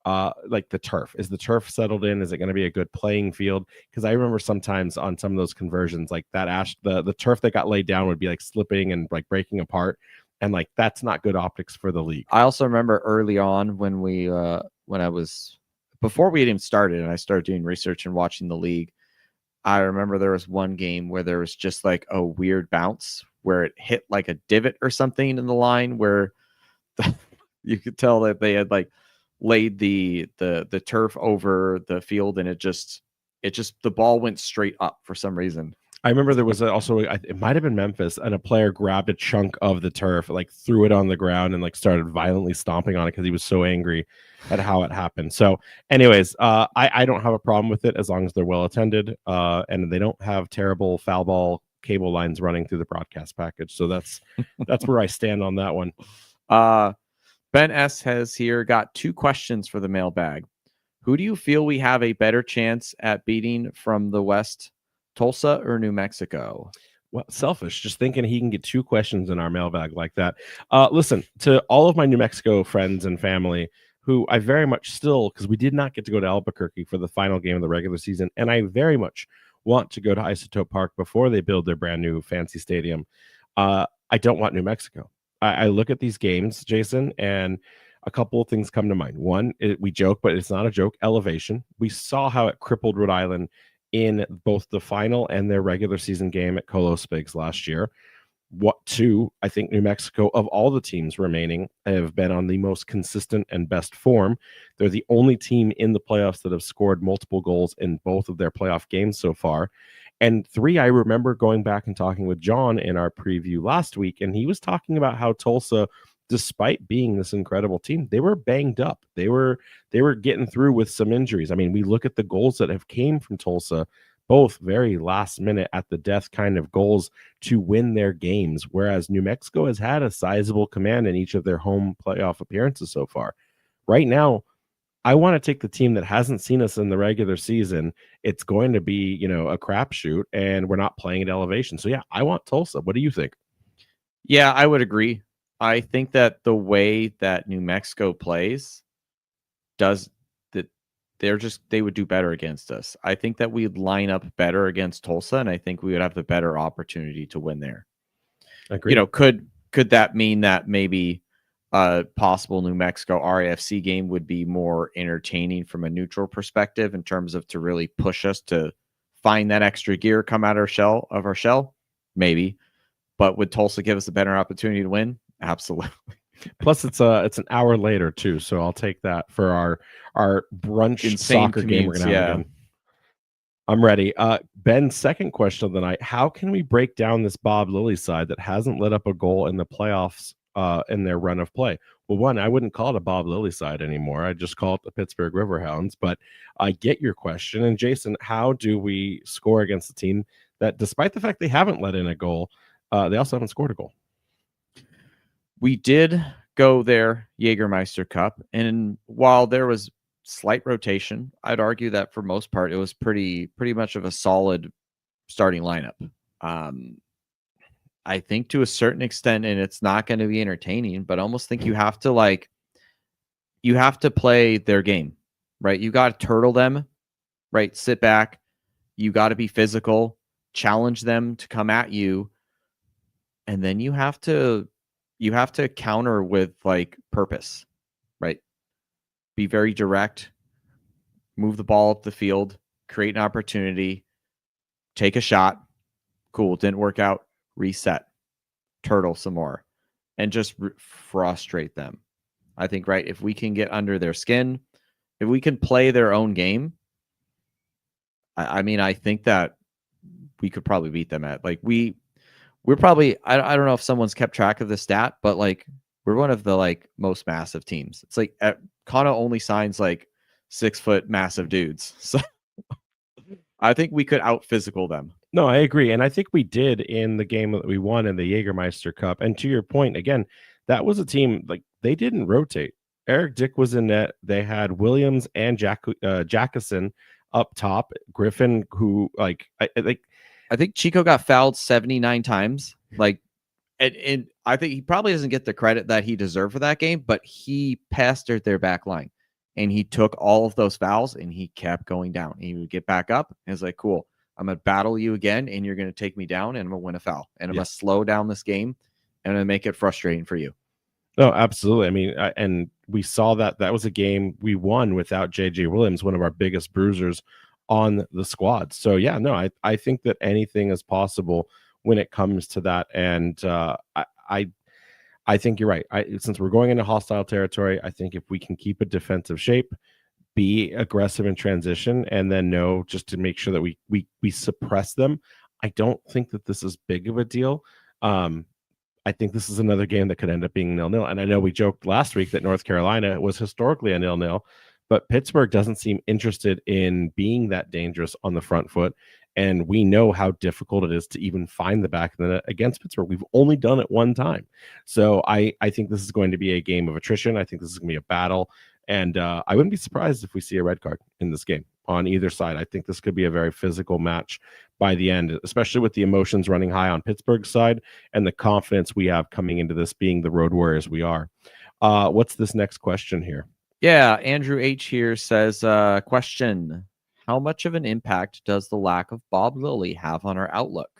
the turf. Is the turf settled in? Is it going to be a good playing field? Because I remember sometimes on some of those conversions, the turf that got laid down would be slipping and breaking apart, and that's not good optics for the league. I also remember early on when before we had even started and I started doing research and watching the league, I remember there was one game where there was just a weird bounce where it hit a divot or something in the line, where you could tell that they had laid the turf over the field, and it just the ball went straight up for some reason. I remember there was also it might have been Memphis, and a player grabbed a chunk of the turf, like threw it on the ground, and like started violently stomping on it because he was so angry at how it happened. So, anyways, I don't have a problem with it as long as they're well attended, and they don't have terrible foul ball cable lines running through the broadcast package. So that's where I stand on that one. Ben S has here got 2 questions for the mailbag. Who do you feel we have a better chance at beating from the West, Tulsa or New Mexico? Well, selfish, just thinking he can get 2 questions in our mailbag like that. Listen, to all of my New Mexico friends and family who I very much still, because we did not get to go to Albuquerque for the final game of the regular season, and I very much want to go to Isotope Park before they build their brand new fancy stadium. I don't want New Mexico. I look at these games, Jason, and a couple of things come to mind. One, we joke, but it's not a joke, elevation. We saw how it crippled Rhode Island in both the final and their regular season game at Colo Spigs last year. Two, I think New Mexico, of all the teams remaining, have been on the most consistent and best form. They're the only team in the playoffs that have scored multiple goals in both of their playoff games so far. And 3, I remember going back and talking with John in our preview last week, and he was talking about how Tulsa, despite being this incredible team, they were banged up. They were getting through with some injuries. I mean, we look at the goals that have came from Tulsa, both very last minute at the death kind of goals to win their games, whereas New Mexico has had a sizable command in each of their home playoff appearances so far. Right now, I want to take the team that hasn't seen us in the regular season. It's going to be, a crapshoot, and we're not playing at elevation. So yeah, I want Tulsa. What do you think? Yeah, I would agree. I think that the way that New Mexico plays does that they would do better against us. I think that we'd line up better against Tulsa, and I think we would have the better opportunity to win there. Agreed. Could that mean that maybe a possible New Mexico RAFC game would be more entertaining from a neutral perspective in terms of to really push us to find that extra gear, come out of our shell? Maybe. But would Tulsa give us a better opportunity to win? Absolutely. Plus, it's an hour later too, so I'll take that for our brunch Insane soccer game we're commutes, gonna have again. I'm ready. Ben's second question of the night: how can we break down this Bob Lilly side that hasn't let up a goal in the playoffs in their run of play? Well, one, I wouldn't call it a Bob Lilly side anymore. I just call it the Pittsburgh Riverhounds. But I get your question. And Jason, how do we score against a team that, despite the fact they haven't let in a goal, they also haven't scored a goal? We did go there, Jägermeister Cup, and while there was slight rotation, I'd argue that for most part it was pretty much of a solid starting lineup. I think to a certain extent, and it's not going to be entertaining, but I almost think you have to play their game, right? You got to turtle them, right? Sit back. You got to be physical, challenge them to come at you, and then you have to counter with like purpose, right? Be very direct, move the ball up the field, create an opportunity, take a shot. Cool, didn't work out. Reset, turtle some more, and just frustrate them. I think, right, if we can get under their skin, if we can play their own game, I mean, I think that we could probably beat them at like we're probably, I don't know if someone's kept track of the stat, but like we're one of the like most massive teams. It's like Kana only signs like 6 foot massive dudes, so I think we could out physical them. No, I agree. And I think we did in the game that we won in the Jägermeister Cup. And to your point, again, that was a team, like, they didn't rotate. Eric Dick was in net. They had Williams and Jackson up top. Griffin, who, I think Chico got fouled 79 times. Like, and I think he probably doesn't get the credit that he deserved for that game, but he pestered their back line. And he took all of those fouls and he kept going down. He would get back up and it's like, cool, I'm going to battle you again and you're going to take me down and I'm going to win a foul. And I'm going to slow down this game and I'm going to make it frustrating for you. No, absolutely. I mean, and we saw that was a game we won without JJ Williams, one of our biggest bruisers on the squad. So yeah, no, I think that anything is possible when it comes to that. And I think you're right. Since we're going into hostile territory, I think if we can keep a defensive shape, be aggressive in transition, and then know just to make sure that we suppress them, I don't think that this is big of a deal. I think this is another game that could end up being 0-0. And I know we joked last week that North Carolina was historically a 0-0, but Pittsburgh doesn't seem interested in being that dangerous on the front foot. And we know how difficult it is to even find the back of the net against Pittsburgh. We've only done it one time. So I think this is going to be a game of attrition. I think this is going to be a battle. And I wouldn't be surprised if we see a red card in this game on either side. I think this could be a very physical match by the end, especially with the emotions running high on Pittsburgh's side and the confidence we have coming into this being the road warriors we are. What's this next question here? Yeah, Andrew H here says, question, how much of an impact does the lack of Bob Lilly have on our outlook?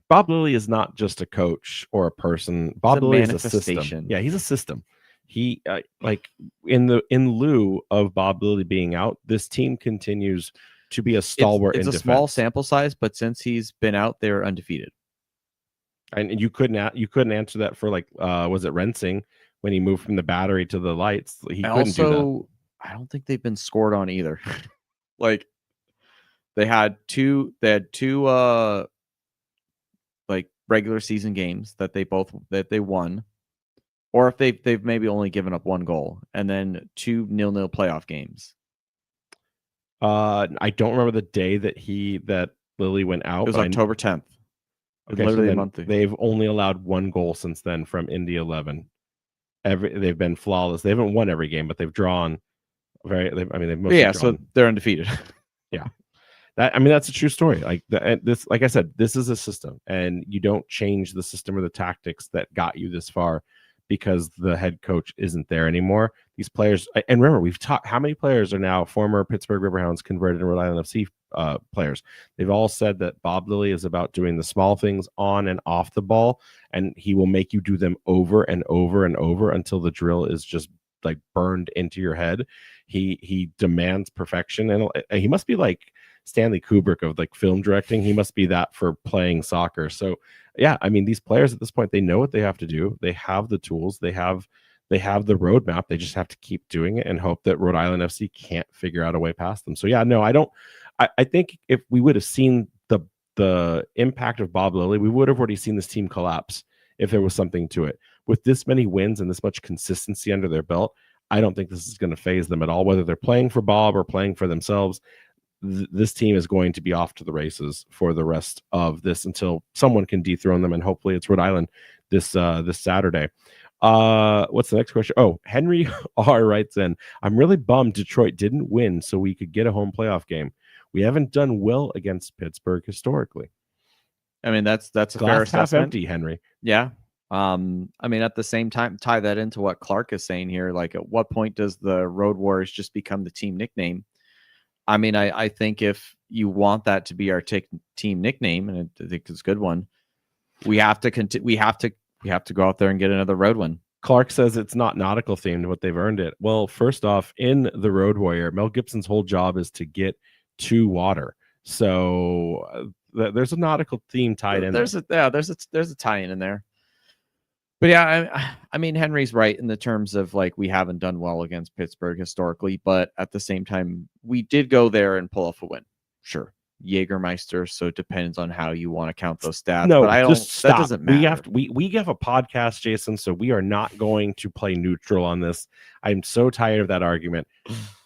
Bob Lilly is not just a coach or a person. Bob Lilly is a system. Yeah, he's a system. He like in lieu of Bob Lilly being out, this team continues to be a stalwart. It's a small sample size, but since he's been out, they're undefeated. And you couldn't answer that for like was it Rensing when he moved from the Battery to the Lights? He couldn't do that. I don't think they've been scored on either. Like they had two like regular season games that they won. Or if they've maybe only given up one goal, and then 2 0-0 playoff games. I don't remember the day that Lilly went out. It was October 10th. Okay, literally a month ago. They've only allowed 1 goal since then from Indy 11. They've been flawless. They haven't won every game, but they've drawn they've mostly drawn. So they're undefeated. Yeah. That's a true story. Like I said, this is a system, and you don't change the system or the tactics that got you this far because the head coach isn't there anymore. These players, and remember, we've talked how many players are now former Pittsburgh Riverhounds converted to Rhode Island FC players. They've all said that Bob Lilly is about doing the small things on and off the ball, and he will make you do them over and over and over until the drill is just like burned into your head. He demands perfection, and he must be like Stanley Kubrick of like film directing. He must be that for playing soccer. So yeah, these players at this point, they know what they have to do. They have the tools. They have the roadmap. They just have to keep doing it and hope that Rhode Island FC can't figure out a way past them. So yeah, no, I don't. I think if we would have seen the impact of Bob Lilly, we would have already seen this team collapse if there was something to it. With this many wins and this much consistency under their belt, I don't think this is going to phase them at all, whether they're playing for Bob or playing for themselves. This team is going to be off to the races for the rest of this until someone can dethrone them, and hopefully it's Rhode Island this Saturday. What's the next question? Oh, Henry R writes in, I'm really bummed Detroit didn't win so we could get a home playoff game. We haven't done well against Pittsburgh historically. That's a glass fair assessment. Half empty, Henry. Yeah. At the same time, tie that into what Clark is saying here. Like, at what point does the Road Warriors just become the team nickname? I think if you want that to be our team nickname, and I think it's a good one, we have to we have to go out there and get another road win. Clark says it's not nautical themed, but they've earned it. Well, first off, in the Road Warrior, Mel Gibson's whole job is to get to water. So there's a nautical theme tied in. There's a tie-in in there. But yeah, Henry's right in the terms of like we haven't done well against Pittsburgh historically, but at the same time, we did go there and pull off a win. Sure, Jägermeister. So it depends on how you want to count those stats. No, but just stop. That doesn't matter. We have a podcast, Jason, so we are not going to play neutral on this. I'm so tired of that argument.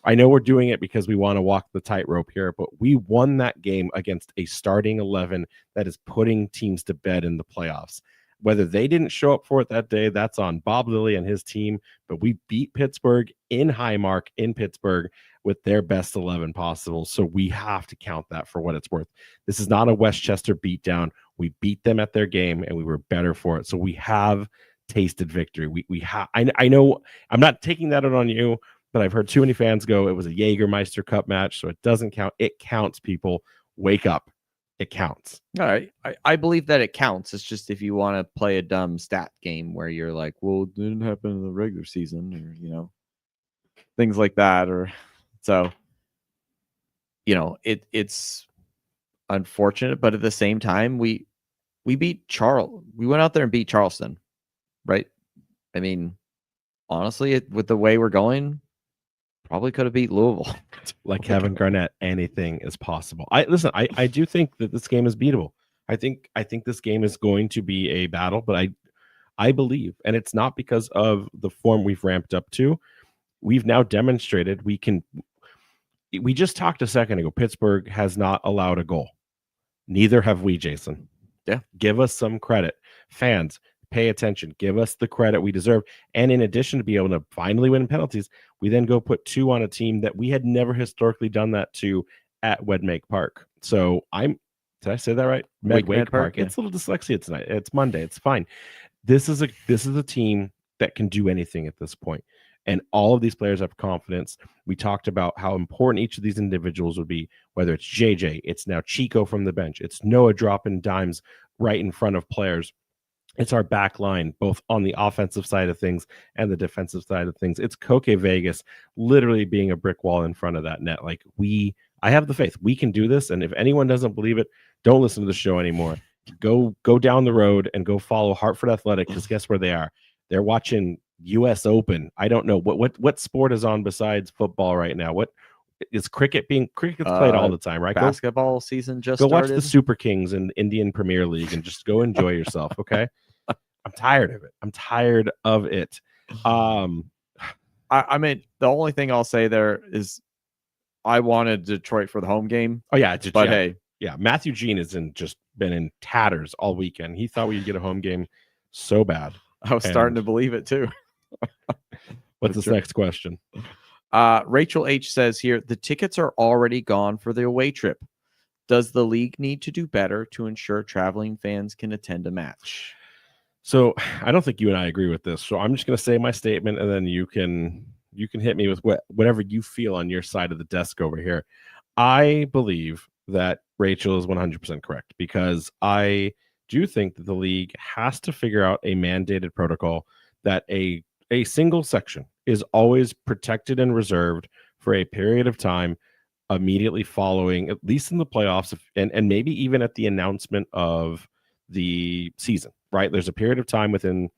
I know we're doing it because we want to walk the tightrope here, but we won that game against a starting 11 that is putting teams to bed in the playoffs. Whether they didn't show up for it that day, that's on Bob Lilly and his team. But we beat Pittsburgh in Highmark in Pittsburgh with their best 11 possible. So we have to count that for what it's worth. This is not a Westchester beatdown. We beat them at their game and we were better for it. So we have tasted victory. We have. I know I'm not taking that out on you, but I've heard too many fans go, it was a Jägermeister Cup match, so it doesn't count. It counts, people. Wake up. It counts. All right. I believe that it counts. It's just if you want to play a dumb stat game where you're like, well, it didn't happen in the regular season, or, things like that. Or so, it's unfortunate, but at the same time, we beat we went out there and beat Charleston, right? Honestly, with the way we're going, Probably could have beat Louisville. Like Kevin Garnett, anything is possible. I do think that this game is beatable. I think this game is going to be a battle, but I believe, and it's not because of the form we've ramped up to. We've now demonstrated we can. We just talked a second ago. Pittsburgh has not allowed a goal. Neither have we, Jason. Yeah. Give us some credit. Fans, pay attention. Give us the credit we deserve. And in addition to be able to finally win penalties, we then go put 2 on a team that we had never historically done that to at Wedmake Park. So did I say that right? Medwake Park. Yeah. It's a little dyslexia tonight. It's Monday. It's fine. This is a team that can do anything at this point. And all of these players have confidence. We talked about how important each of these individuals would be, whether it's JJ, it's now Chico from the bench, it's Noah dropping dimes right in front of players. It's our back line, both on the offensive side of things and the defensive side of things. It's Koke Vegas literally being a brick wall in front of that net. Like I have the faith. We can do this. And if anyone doesn't believe it, don't listen to the show anymore. Go down the road and go follow Hartford Athletic, because guess where they are? They're watching US Open. I don't know what sport is on besides football right now. What is cricket's played all the time, right? Basketball season just go started. Watch the Super Kings in Indian Premier League and just go enjoy yourself. Okay. I'm tired of it. I mean, the only thing I'll say there is I wanted Detroit for the home game. Oh yeah, but hey, yeah, Matthew Jean has been in tatters all weekend. He thought we'd get a home game so bad. I was starting to believe it too. What's this next question? Rachel H says here, the tickets are already gone for the away trip. Does the league need to do better to ensure traveling fans can attend a match? So I don't think you and I agree with this. So I'm just going to say my statement, and then you can hit me with whatever you feel on your side of the desk over here. I believe that Rachel is 100% correct, because I do think that the league has to figure out a mandated protocol that a single section is always protected and reserved for a period of time immediately following, at least in the playoffs, and maybe even at the announcement of the season, right? There's a period of time within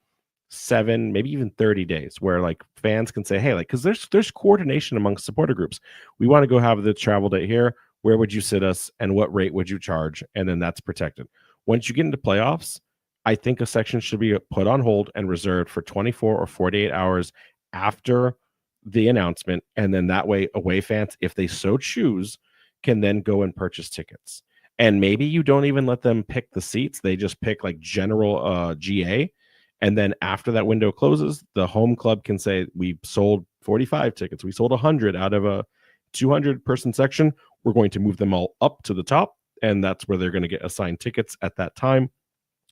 7, maybe even 30 days where like fans can say, hey, like, because there's coordination amongst supporter groups. We want to go have the travel date here. Where would you sit us and what rate would you charge? And then that's protected. Once you get into playoffs, I think a section should be put on hold and reserved for 24 or 48 hours after the announcement. And then that way, away fans, if they so choose, can then go and purchase tickets. And maybe you don't even let them pick the seats. They just pick like general GA. And then after that window closes, the home club can say, we sold 45 tickets. We sold 100 out of a 200-person section. We're going to move them all up to the top. And that's where they're going to get assigned tickets at that time.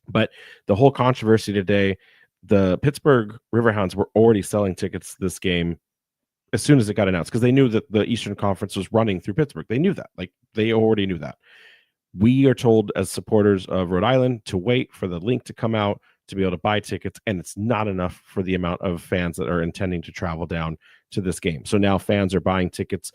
But the whole controversy today, the Pittsburgh Riverhounds were already selling tickets this game as soon as it got announced, because they knew that the Eastern Conference was running through Pittsburgh. They knew that. Like, they already knew that. We are told as supporters of Rhode Island to wait for the link to come out to be able to buy tickets, and it's not enough for the amount of fans that are intending to travel down to this game. So now fans are buying tickets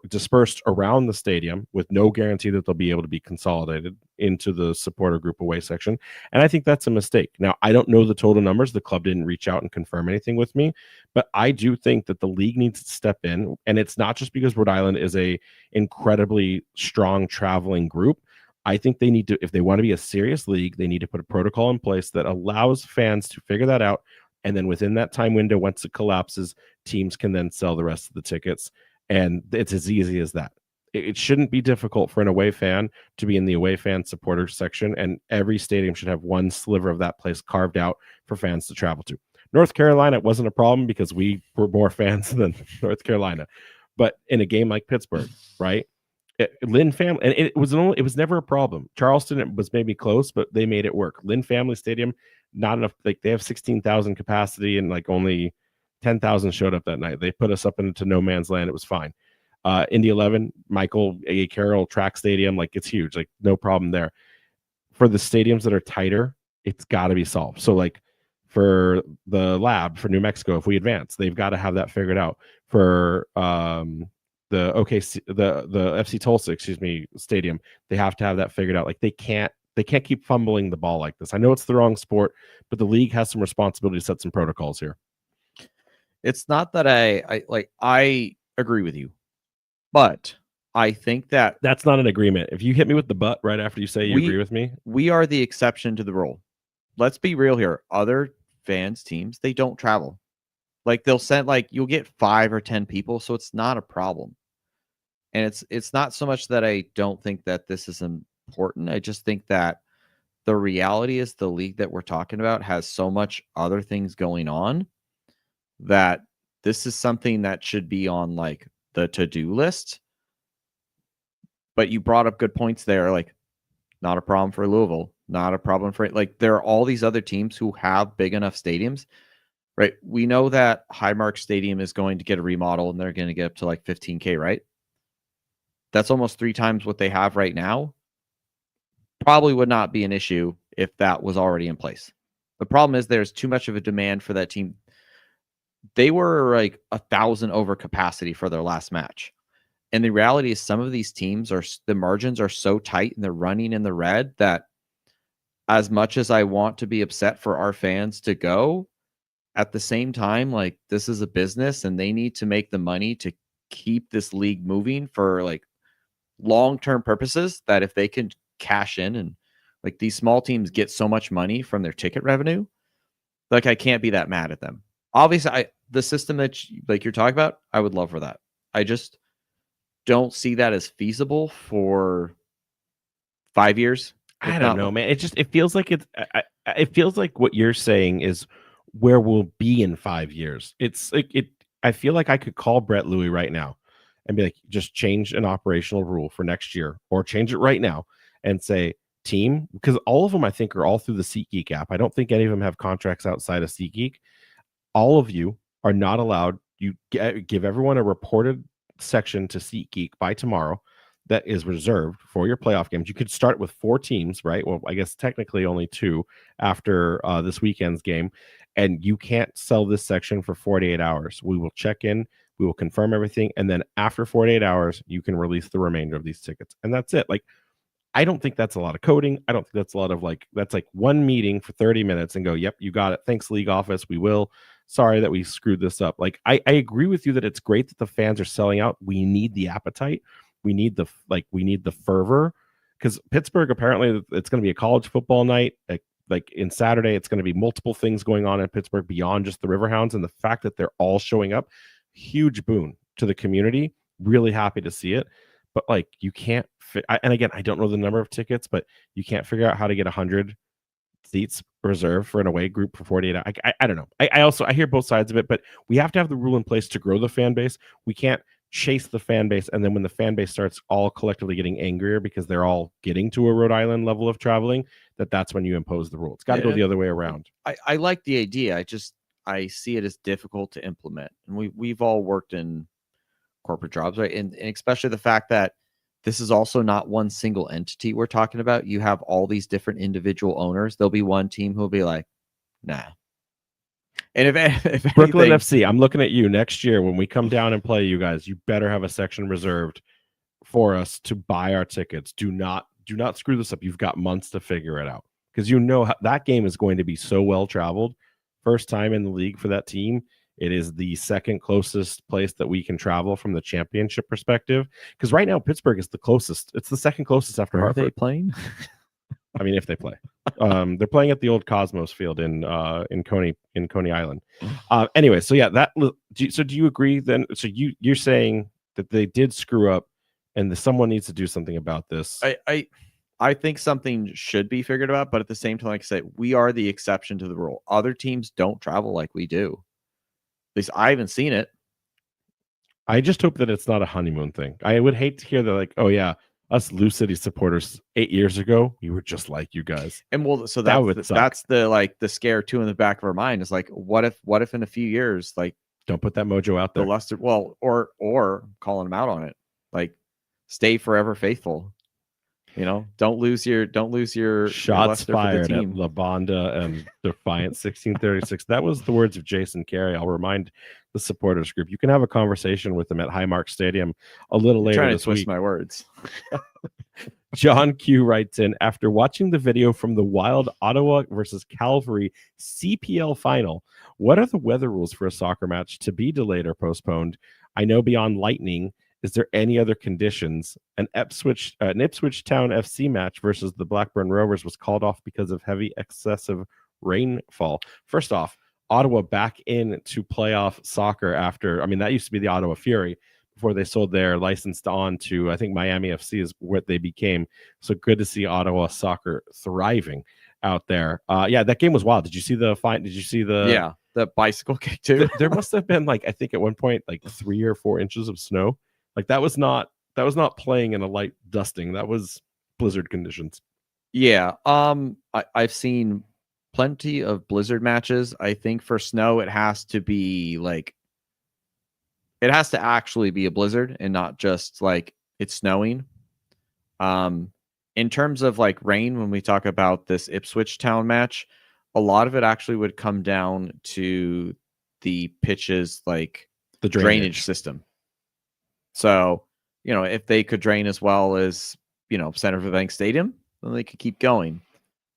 dispersed around the stadium with no guarantee that they'll be able to be consolidated into the supporter group away section. And I think that's a mistake. Now, I don't know the total numbers. The club didn't reach out and confirm anything with me, but I do think that the league needs to step in. And it's not just because Rhode Island is a incredibly strong traveling group. I think they need to, if they want to be a serious league, they need to put a protocol in place that allows fans to figure that out. And then within that time window, once it collapses, teams can then sell the rest of the tickets. And it's as easy as that. It shouldn't be difficult for an away fan to be in the away fan supporter section, and every stadium should have one sliver of that place carved out for fans to travel to. North Carolina, it wasn't a problem because we were more fans than North Carolina. But in a game like Pittsburgh, right? Lynn family, and it was never a problem. Charleston, it was maybe close, but they made it work. Lynn Family Stadium, not enough. Like, they have 16,000 capacity, and like only 10,000 showed up that night. They put us up into no man's land. It was fine. Indy 11, Michael A. Carroll Track Stadium, like, it's huge. Like, no problem there. For the stadiums that are tighter, it's got to be solved. So like for the Lab for New Mexico, if we advance, they've got to have that figured out. For the OKC, the FC Tulsa, stadium, they have to have that figured out. Like, they can't keep fumbling the ball like this. I know it's the wrong sport, but the league has some responsibility to set some protocols here. It's not that I agree with you, but I think that That's not an agreement. If you hit me with the butt right after you say you We- agree with me, we are the exception to the rule. Let's be real here. Other fans teams, they don't travel. Like they'll send you'll get 5 or 10 people, so it's not a problem. And it's not so much that I don't think that this is important. I just think that the reality is the league that we're talking about has so much other things going on that this is something that should be on the to-do list. But you brought up good points there, not a problem for Louisville, not a problem for there are all these other teams who have big enough stadiums, right? We know that Highmark Stadium is going to get a remodel and they're going to get up to $15K, right? That's almost 3 times what they have right now. Probably would not be an issue if that was already in place. The problem is there's too much of a demand for that team. They were 1,000 over capacity for their last match. And the reality is some of these teams the margins are so tight and they're running in the red that as much as I want to be upset for our fans to go, at the same time, this is a business and they need to make the money to keep this league moving for long-term purposes, that if they can cash in and these small teams get so much money from their ticket revenue, I can't be that mad at them. Obviously, the system that you're talking about, I would love for that. I just don't see that as feasible for 5 years. I don't know, man. It feels like it feels like what you're saying is where we'll be in 5 years. It's I feel like I could call Brett Louie right now and be like, just change an operational rule for next year, or change it right now and say, team, because all of them I think are all through the SeatGeek app. I don't think any of them have contracts outside of SeatGeek. All of you are not allowed. You give everyone a reported section to SeatGeek by tomorrow that is reserved for your playoff games. You could start with 4 teams, right? Well, I guess technically only 2 after this weekend's game, and you can't sell this section for 48 hours. We will check in, we will confirm everything, and then after 48 hours, you can release the remainder of these tickets, and that's it. I don't think that's a lot of coding. I don't think that's a lot of that's one meeting for 30 minutes and go, yep, you got it. Thanks, league office. We will. Sorry that we screwed this up. I agree with you that it's great that the fans are selling out. We need the appetite. We need the fervor, because Pittsburgh, apparently it's going to be a college football night. In Saturday, it's going to be multiple things going on in Pittsburgh beyond just the Riverhounds. And the fact that they're all showing up, huge boon to the community. Really happy to see it. But you can't and again, I don't know the number of tickets, but you can't figure out how to get 100 seats reserved for an away group for 48 hours. I don't know. I hear both sides of it, but we have to have the rule in place to grow the fan base. We can't chase the fan base, and then when the fan base starts all collectively getting angrier because they're all getting to a Rhode Island level of traveling, that's when you impose the rule. It's got to go the other way around. I like the idea. I see it as difficult to implement. And we've all worked in corporate jobs, right? And especially the fact that this is also not one single entity we're talking about. You have all these different individual owners. There'll be one team who'll be like, nah. And if Brooklyn anything, FC, I'm looking at you next year when we come down and play you guys. You better have a section reserved for us to buy our tickets. Do not screw this up. You've got months to figure it out, because that game is going to be so well traveled. First time in the league for that team. It is the second closest place that we can travel from the championship perspective, because right now Pittsburgh is the closest. It's the second closest after Hartford. Are they playing? I mean, if they play, they're playing at the old Cosmos Field in Coney Island. Anyway, so yeah, so do you agree then? So you're saying that they did screw up, and someone needs to do something about this. I think something should be figured out, but at the same time, like I say, we are the exception to the rule. Other teams don't travel like we do. At least I haven't seen it. I just hope that it's not a honeymoon thing. I would hate to hear that, oh yeah, us Lou City supporters 8 years ago, we were just like you guys. And so that's the scare too in the back of our mind is what if in a few years, don't put that mojo out there. The luster, or calling them out on it, stay forever faithful. Don't lose your shots fired at La Banda and Defiant 1636. That was the words of Jason Carey. I'll remind the supporters group. You can have a conversation with them at Highmark Stadium a little later. Trying this to twist week. My words. John Q writes in, after watching the video from the Wild Ottawa versus Calgary CPL final, what are the weather rules for a soccer match to be delayed or postponed? I know beyond lightning, is there any other conditions? An Ipswich Town FC match versus the Blackburn Rovers was called off because of heavy excessive rainfall. First off, Ottawa back into playoff soccer after, I mean, that used to be the Ottawa Fury before they sold their license on to, I think, Miami FC is what they became. So good to see Ottawa soccer thriving out there. Yeah, that game was wild. Did you see the fight? Did you see the the bicycle kick too? There must have been, like, I think at one point like 3 or 4 inches of snow. Like that was not playing in a light dusting. That was blizzard conditions. Yeah. I've seen plenty of blizzard matches. I think for snow, it has to be like, it has to actually be a blizzard and not just like it's snowing. In terms of like rain, when we talk about this Ipswich Town match, a lot of it actually would come down to the pitches, like The drainage system. So, if they could drain as well as, Senator Bank Stadium, then they could keep going.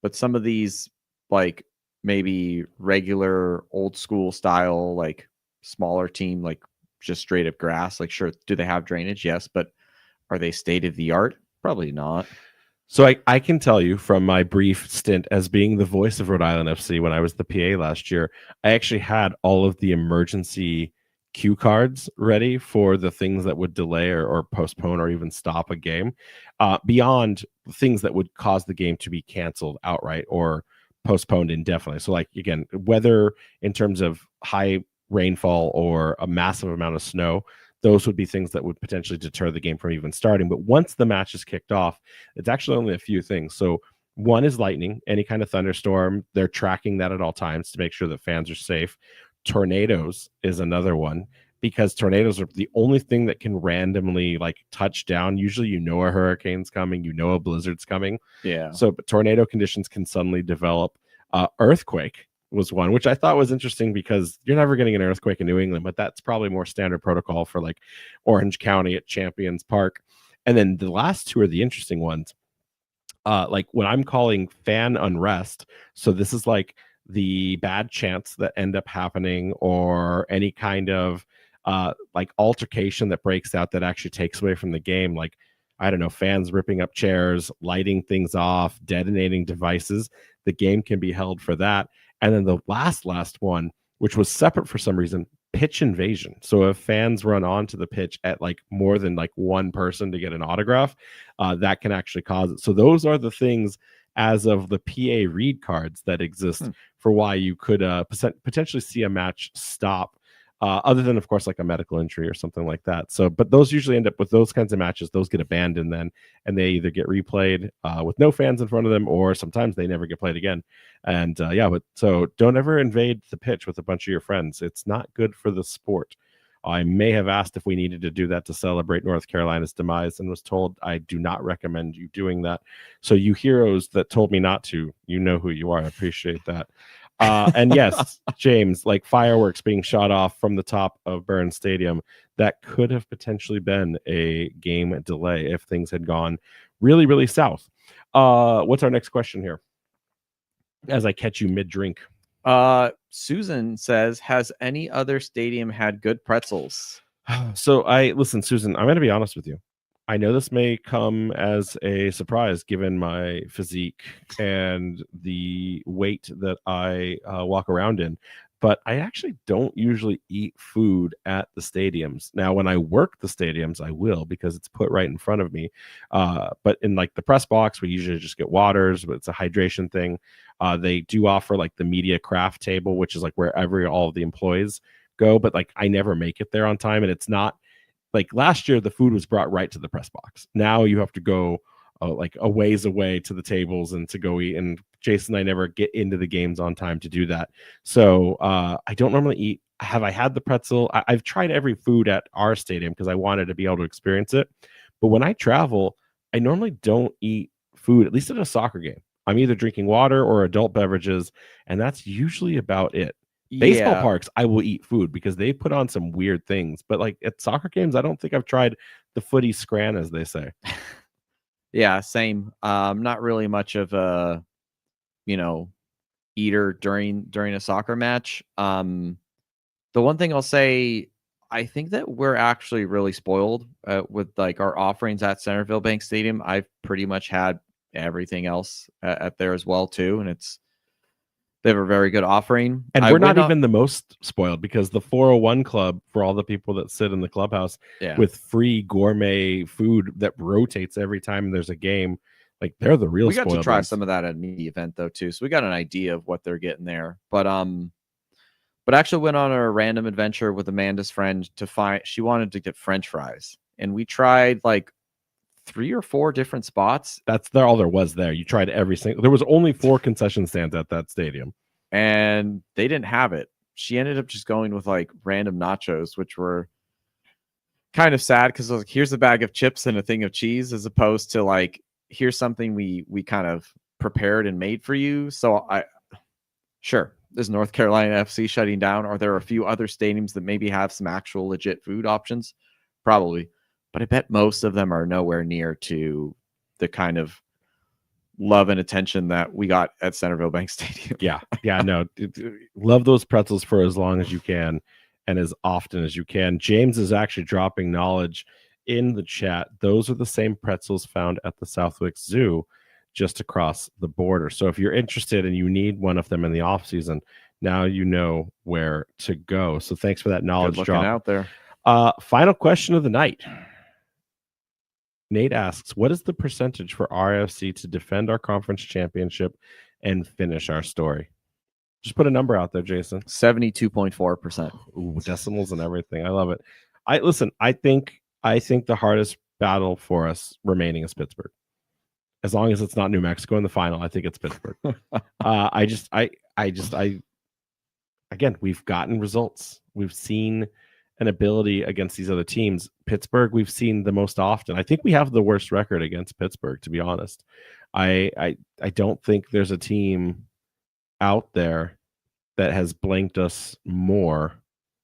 But some of these, like maybe regular old school style, like smaller team, like just straight up grass, like sure, do they have drainage? Yes, but are they state of the art? Probably not. So I can tell you from my brief stint as being the voice of Rhode Island FC when I was the PA last year, I actually had all of the emergency cue cards ready for the things that would delay or postpone or even stop a game, beyond things that would cause the game to be canceled outright or postponed indefinitely. So like, again, whether in terms of high rainfall or a massive amount of snow, those would be things that would potentially deter the game from even starting. But once the match is kicked off, it's actually only a few things. So one is lightning, any kind of thunderstorm. They're tracking that at all times to make sure that fans are safe. Tornadoes is another one, because tornadoes are the only thing that can randomly like touch down. Usually, a hurricane's coming, a blizzard's coming. Yeah. So but tornado conditions can suddenly develop. Earthquake was one, which I thought was interesting because you're never getting an earthquake in New England, but that's probably more standard protocol for like Orange County at Champions Park. And then the last two are the interesting ones. Like when I'm calling fan unrest. So this is like the bad chants that end up happening, or any kind of like altercation that breaks out that actually takes away from the game. Like, I don't know, fans ripping up chairs, lighting things off, detonating devices. The game can be held for that. And then the last one, which was separate for some reason, pitch invasion. So if fans run onto the pitch at like more than like one person to get an autograph, that can actually cause it. So those are the things as of the PA read cards that exist for why you could potentially see a match stop, other than, of course, like a medical injury or something like that. So, but those usually end up with those kinds of matches. Those get abandoned then, and they either get replayed with no fans in front of them, or sometimes they never get played again. And but so don't ever invade the pitch with a bunch of your friends. It's not good for the sport. I may have asked if we needed to do that to celebrate North Carolina's demise, and was told I do not recommend you doing that. So you heroes that told me not to, you know who you are. I appreciate that. And yes, James, like fireworks being shot off from the top of Burns Stadium, that could have potentially been a game delay if things had gone really, really south. What's our next question here? As I catch you mid-drink. Susan says, has any other stadium had good pretzels? So listen, Susan, I'm going to be honest with you. I know this may come as a surprise given my physique and the weight that I walk around in, but I actually don't usually eat food at the stadiums. Now, when I work the stadiums, I will, because it's put right in front of me. But in like the press box, we usually just get waters, but it's a hydration thing. They do offer like the media craft table, which is like wherever all of the employees go, but like I never make it there on time, and it's not. Like last year, the food was brought right to the press box. Now you have to go like a ways away to the tables and to go eat. And Jason and I never get into the games on time to do that. So I don't normally eat. Have I had the pretzel? I've tried every food at our stadium because I wanted to be able to experience it. But when I travel, I normally don't eat food, at least at a soccer game. I'm either drinking water or adult beverages, and that's usually about it. Baseball parks, I will eat food because they put on some weird things. But like at soccer games, I don't think I've tried the footy scran, as they say. Yeah, same. Not really much of a, eater during a soccer match. The one thing I'll say, I think that we're actually really spoiled with like our offerings at Centerville Bank Stadium. I've pretty much had everything else at there as well too, and they have a very good offering. And I we're not went even the most spoiled because the 401 club, for all the people that sit in the clubhouse Yeah. with free gourmet food that rotates every time there's a game, like they're the real We got to spoiled try ones. some of that at the event though too, so we got an idea of what they're getting there. But actually went on a random adventure with Amanda's friend to find. She wanted to get French fries, and we tried like 3 or 4 different spots, That's all there was there. You tried every single. There was only 4 concession stands at that stadium. and they didn't have it. She ended up just going with like random nachos, which were kind of sad because like, here's a bag of chips and a thing of cheese, as opposed to like, here's something we kind of prepared and made for you. So sure, is North Carolina FC shutting down? Are there a few other stadiums that maybe have some actual legit food options? Probably. But I bet most of them are nowhere near to the kind of love and attention that we got at Centerville Bank Stadium. Yeah, no. Love those pretzels for as long as you can and as often as you can. James is actually dropping knowledge in the chat. Those are the same pretzels found at the Southwick Zoo just across the border. So if you're interested and you need one of them in the off season, now you know where to go. So thanks for that knowledge Good looking drop. out there. Final question of the night. Nate asks, what is the percentage for RFC to defend our conference championship and finish our story? Just put a number out there, Jason. 72.4%. Ooh, decimals and everything. I love it. I think the hardest battle for us remaining is Pittsburgh. As long as it's not New Mexico in the final, I think it's Pittsburgh. Again, we've gotten results. We've seen an ability against these other teams. Pittsburgh, we've seen the most often. I think we have the worst record against Pittsburgh, to be honest. I don't think there's a team out there that has blanked us more,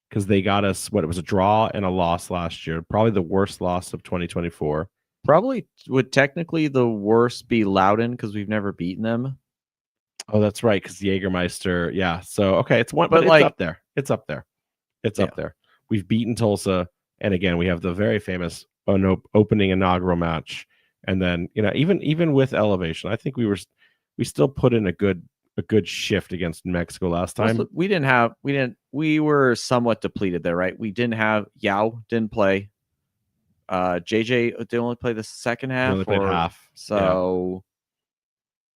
because they got us it was a draw and a loss last year. Probably the worst loss of 2024. Probably would technically the worst be Loudon because we've never beaten them. Oh, that's right, because Jägermeister. Yeah. So okay, it's one, But but like, it's up there. It's up there. It's up there. We've beaten Tulsa, and again, we have the very famous opening inaugural match, and then even with elevation, I think we still put in a good shift against New Mexico last time. We were somewhat depleted there, right? We didn't have Yao didn't play. JJ did only play the second half. Only played half. So,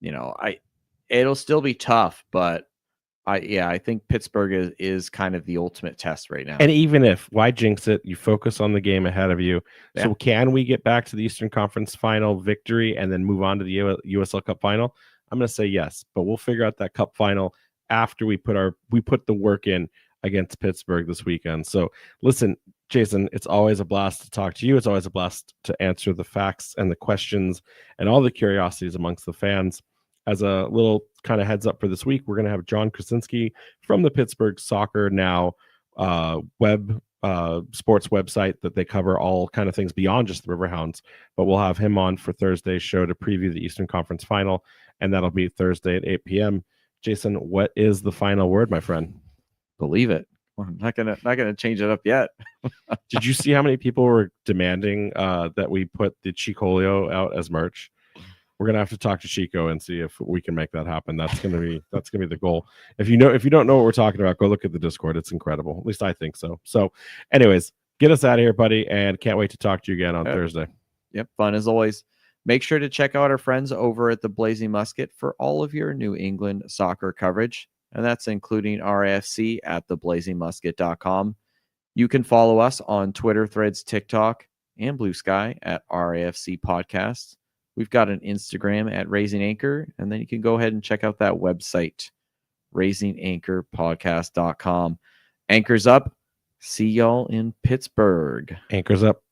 it'll still be tough, but I think Pittsburgh is kind of the ultimate test right now. And even if, why jinx it? You focus on the game ahead of you. Yeah. So can we get back to the Eastern Conference final victory and then move on to the USL Cup final? I'm going to say yes, but we'll figure out that Cup final after we put the work in against Pittsburgh this weekend. So listen, Jason, it's always a blast to talk to you. It's always a blast to answer the facts and the questions and all the curiosities amongst the fans. As a little kind of heads up for this week, we're going to have John Krasinski from the Pittsburgh Soccer Now sports website that they cover all kind of things beyond just the Riverhounds. But we'll have him on for Thursday's show to preview the Eastern Conference final, and that'll be Thursday at 8 p.m. Jason, what is the final word, my friend? Believe it. I'm not gonna change it up yet. Did you see how many people were demanding that we put the Chicolio out as merch? We're gonna have to talk to Chico and see if we can make that happen. That's gonna be the goal. If you don't know what we're talking about, go look at the Discord. It's incredible. At least I think so. So, anyways, get us out of here, buddy, and can't wait to talk to you again on Thursday. Yep, fun as always. Make sure to check out our friends over at the Blazing Musket for all of your New England soccer coverage, and that's including RAFC at theblazingmusket.com. You can follow us on Twitter, Threads, TikTok, and Blue Sky at RAFC Podcasts. We've got an Instagram at Raising Anchor, and then you can go ahead and check out that website, raisinganchorpodcast.com. Anchors up. See y'all in Pittsburgh. Anchors up.